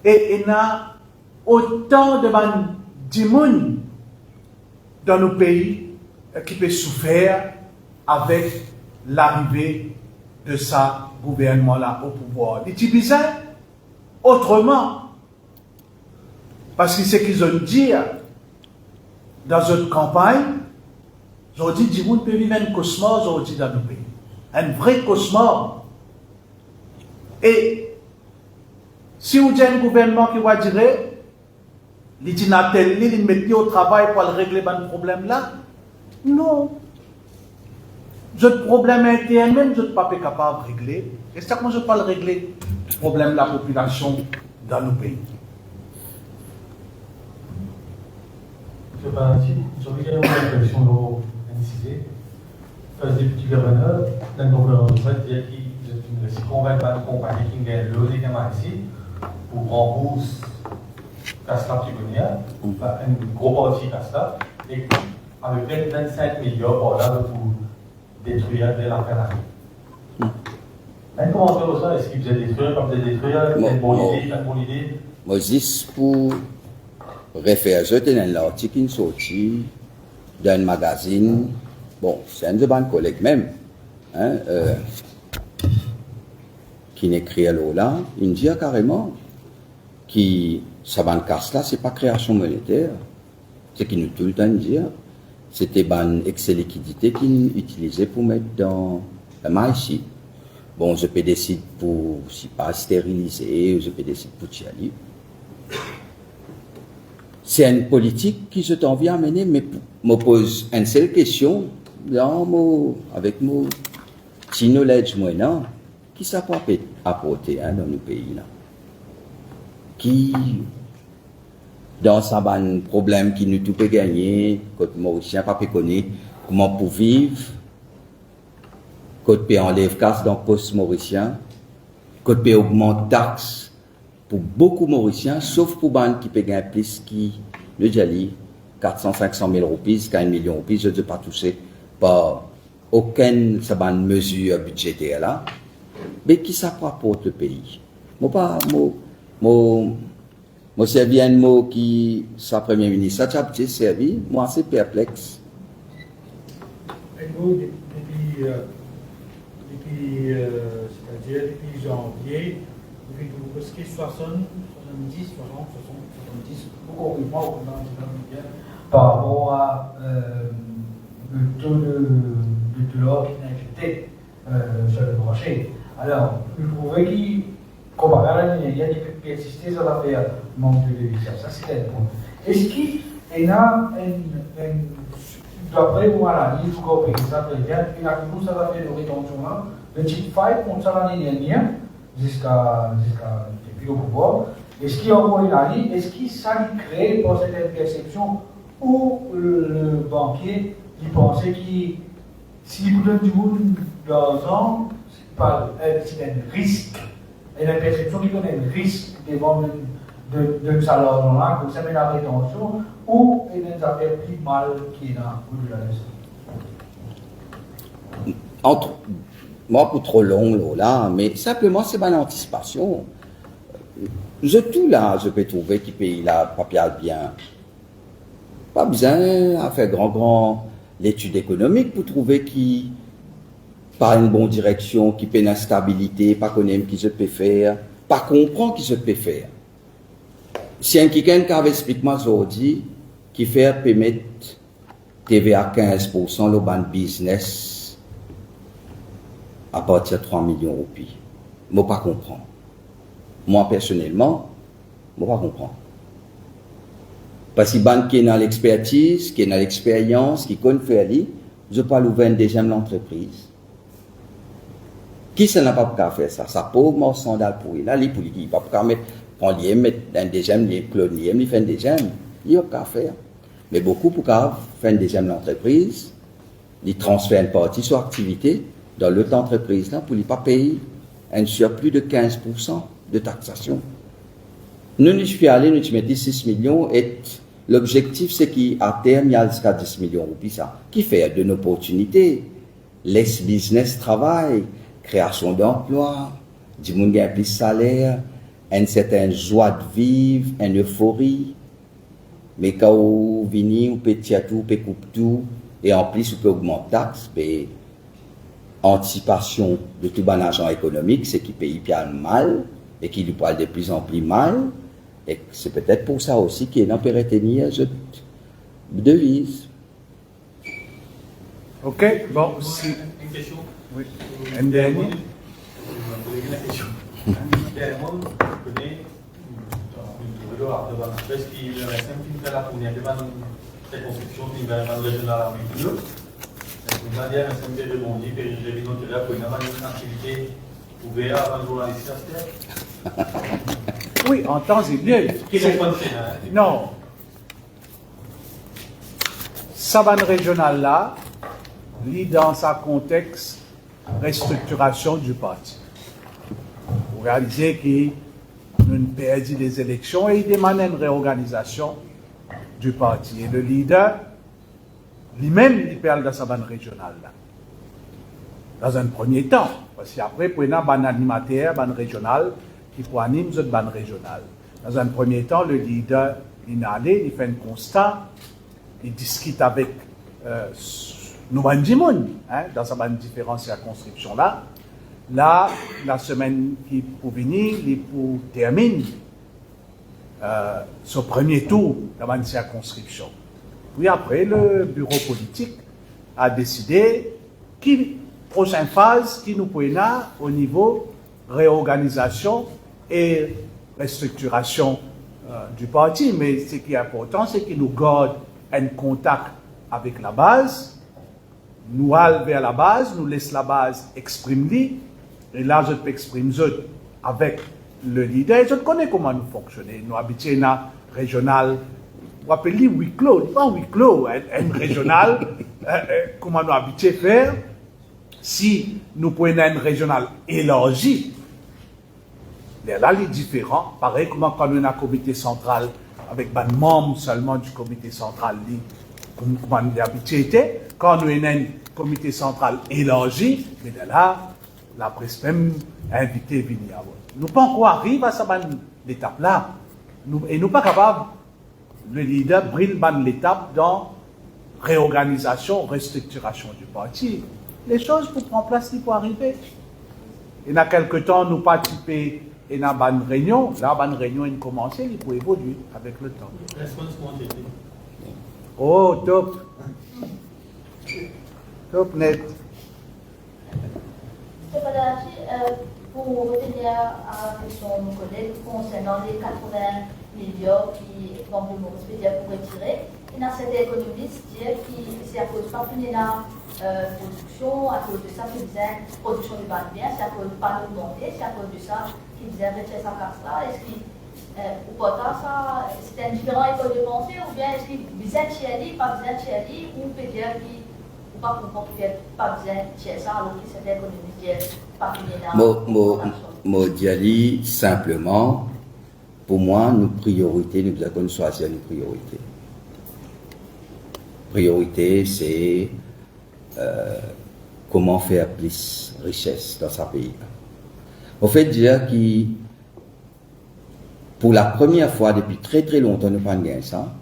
et il y a autant de monde dans nos pays qui peut souffrir avec l'arrivée de ce gouvernement-là au pouvoir. Il dit bizarre autrement. Parce que ce qu'ils ont dit dans une campagne, aujourd'hui, du monde peut vivre un cauchemar aujourd'hui dans nos pays. Un vrai cauchemar. Et Si vous avez un gouvernement qui va dire, il met au travail pour régler ce problème-là, non. Ce problème interne, même je ne suis pas capable de régler. Et c'est ça que je ne peux pas régler le problème de la population dans nos pays. Je vais une réflexion incisée. Parce que le petit gouverneur, dans le gouvernement, il dit qu'il est convaincu par une compagnie qui a levé ici pour rembourser Castra Tribunal, une grosse partie Castra, et avec 25 millions pour là pour détruire l'affaire. Comment on fait ça? Est-ce qu'il faisait détruire, comme des détruire? C'est une bonne idée? Moi, juste pour référer, j'ai un article qui est sorti d'un magazine. Bon, c'est un de mes collègues même, hein, qui n'écrit là, il dit carrément que ça va casse là, c'est pas création monétaire, c'est qu'il nous tout le temps dire, c'était une excès liquidité qu'il utilisait pour mettre dans la main ici. Bon, je peux décider pour, si pas stériliser, je peux décider pour y aller. C'est une politique qui je t'en viens à mener, mais me pose une seule question. Avec mon petit knowledge maintenant, qui ça peut apporter dans nos pays là? Qui, dans ça, un problème qui nous tout peut gagner, quand Mauricien pas peut connaître comment pour vivre, quand peut enlever casse dans le poste mauricien, quand peut augmenter taxes pour beaucoup Mauriciens, sauf pour les qui peut gagner plus qui le Djali, 400-500 000 roupies, 1 million de roupies, je ne sais pas toucher par aucune mesure budgétaire là, mais qui ça rapporte le pays. Moi, servi un mot qui, sa premier ministre, ça a servi, moi c'est perplexe. Un mot depuis janvier, depuis presque 60, 70, 60, 70, beaucoup moins au par rapport à le taux de l'or qui est injecté sur le marché. Alors, je trouvais qu'il, comparé à l'année, il y a des persister sur l'affaire manque de devises. Ça, c'est un point. Est-ce qu'il y a d'après mon analyse, je crois que ça peut bien, il y a beaucoup ça va faire de rétention là. Le type 5 contre ça l'année dernière, jusqu'à depuis au pouvoir. Est-ce qu'il y a encore une année, est-ce qu'il ça crée pour cette perception où le banquier il pensait qu'il s'il vous donne du monde d'argent, c'est un risque. Et la perception qu'il donne un risque devant de ça l'argent-là, que ça met la rétention, ou il y a des affaires plus mal qui est là, au-delà de ça. Moi, pour trop long, là, mais simplement, c'est une anticipation. Je tout là, je peux trouver qui paye là, papier bien. Pas besoin à faire grand l'étude économique pour trouver qui pas une bonne direction, qui peut une instabilité, pas connaître qui je peux faire, pas comprendre qui je peux faire. Si un quelqu'un qui avait expliqué moi aujourd'hui, qui fait permettre TVA 15% le ban business à partir de 3 millions de roupies. Moi pas comprendre. Moi personnellement, moi pas comprendre. Parce que ban qui est dans l'expertise, qui est dans l'expérience, qui connaît faire lui, je parle ouvrir une deuxième entreprise. Qui ça n'a pas pu faire ça? Ça pauvre mort sandal pour il. Là, les politiques, pas pu mettre, prendre lié, mettre un deuxième, les clones lié, il fait un deuxième. Il n'a pas faire. Mais beaucoup pour faire une deuxième entreprise, ils transfèrent une partie sur activité dans l'autre entreprise là pour ne pas payer un surplus de 15% de taxation. Nous, nous sommes allés, nous mettons 6 millions et l'objectif c'est qu'à terme, il y a jusqu'à 10 millions de roupies ça. Qui fait de l'opportunité, laisse business travail, création d'emplois, du monde gagne plus de salaire, une certaine joie de vivre, une euphorie. Mais quand vous venez, vous pouvez tirer tout, vous pouvez couper tout, et en plus, vous pouvez augmenter taxes, mais anticipation de tout bon agent économique, c'est qu'il paye bien mal, et qu'il lui parle de plus en plus mal, et c'est peut-être pour ça aussi qu'il y a une pérétenir de devise. Ok, bon, si. Une question. Oui. Un dernier. Il y a un monde qui connaît une tour de parce qu'il y a un qui fait la première cette construction qui va être régionale à Médoulo. On va dire un simple rebondi, et j'ai vu notre là pour une activité ouverte avant le journaliste. Oui, en temps et lieu. Non. Savane régionale là, lit dans sa contexte restructuration du parti. Vous réalisez qu'il nous perdu les élections et il demande une réorganisation du parti. Et le leader, lui-même, il perd dans sa bande régionale là. Dans un premier temps. Parce qu'après, il y a un animateur, bande régionale, qui peut animer cette bande régionale. Dans un premier temps, le leader, il est allé, il fait un constat, il discute avec nous dans sa bande différentes circonscriptions là. Là, la semaine qui pour venir, il pour terminer ce premier tour dans la circonscription. Puis après, le bureau politique a décidé qui prochaine phase qui nous peut au niveau réorganisation et restructuration du parti. Mais ce qui est important, c'est qu'il nous garde un contact avec la base, nous allons vers la base, nous laisse la base exprimer, et là je peux exprimer avec le leader. Je connais comment nous fonctionnons. Nous habitons dans régional, on appelle huis clos, pas huis clos, un régional, comment nous habitons faire. Si nous prenons un régional élargi, là, il est différent. Pareil, comment quand on a un comité central avec des membres seulement du comité central, comment on habité. Quand nous avons un comité central élargi, mais là, la presse même invité à venir. Nous pas encore arriver à cette étape-là. Et nous pas capables, le leader brille l'étape dans réorganisation, restructuration du parti. Les choses pour prendre place, il faut arriver. Et dans quelques temps, nous participer et dans une réunion. Là, une réunion, il commence, il faut évoluer avec le temps. Oh, top. Top net. Pour retenir à la question de mon collègue concernant les 80 millions qui vont pour retirer, il y a certains économistes qui disent que c'est à cause pas de la production, à cause de ça qui disait production du bas bien, c'est à cause de pas augmenter, c'est à cause de ça qui disait retirer sa casse là. Est-ce que ou pourtant ça c'est un différent école de pensée ou bien est-ce qu'il visait Thierry, pas visait Thierry ou peut-être qui ou pas comprendre qu'il pas besoin de ça alors que c'est économiste qui est pas Modiali, simplement, pour moi, nos priorités, nous avons choisi nos priorités. Priorité, c'est comment faire plus richesse dans sa pays. Au fait, dire que pour la première fois depuis très très longtemps, nous pas gagné ça,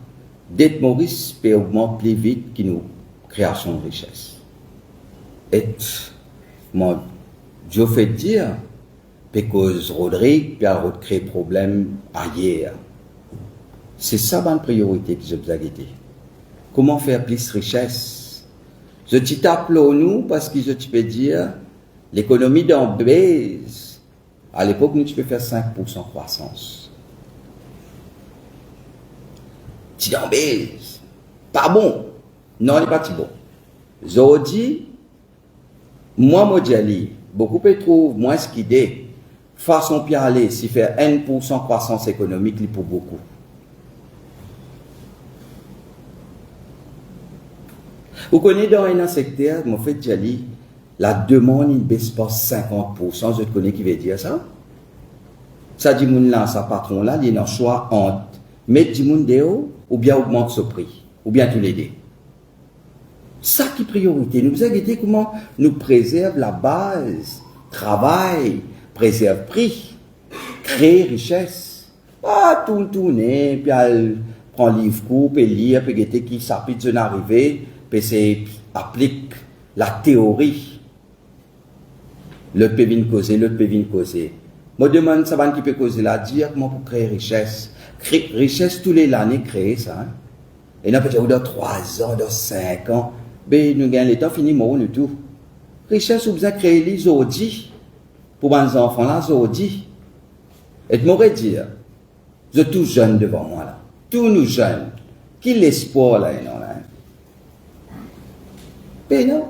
dette Maurice peut augmenter plus vite que nos créations de richesse. Et moi, je fais dire, parce que Rodrigue peut avoir créé problème ailleurs. C'est ça ma priorité que je vous ai dit. Comment faire plus de richesse? Je te tape nous parce que je peux dire, l'économie d'Ambèze, à l'époque, nous tu peux faire 5% croissance. D'Ambèze, pas bon. Non, il n'est pas bon. Je dis, moi, Modiali, beaucoup peut trouver moins ce qu'il est. Façon puis aller, si faire 1% croissance économique, il pour beaucoup. Vous connaissez dans un secteur, mon fait Djali, la demande ne baisse pas 50%. Je connais qui veut dire ça. Ça dit moun là, sa patron là, il y a un choix entre mettre du monde dehors ou bien augmenter ce prix, ou bien tous les deux. Ça qui est priorité. Nous avons dit comment nous préserve la base, travail, préserve prix, créer richesse. Pas tout tourner, puis elle prend livre court, puis lire, puis guetter qui s'applique d'une arrivée, puis applique la théorie. L'autre peut venir causer, l'autre peut venir causer. Moi, je demande ça qui peut causer là, dire comment pour créer richesse. Richesse tous les années, créer ça. Hein? Et là, peut-être dans 3 ans, dans 5 ans, ben, nous gagnons le temps fini, moi, nous tout. Richesse, vous avez créé les aujourd'hui. Pour mes enfants là, aujourd'hui. Et je m'aurais dit, vous êtes tous jeunes devant moi là, tous nous jeunes, qui l'espoir là, non là? Pénal.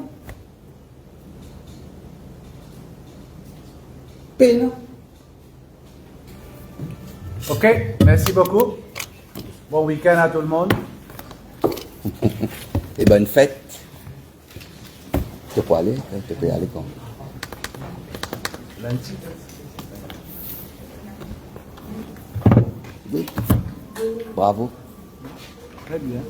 Pénal. OK, merci beaucoup. Bon week-end à tout le monde. Et bonne fête. Tu peux aller, tu peux y aller quand? Lundi. Oui. Bravo. Très bien.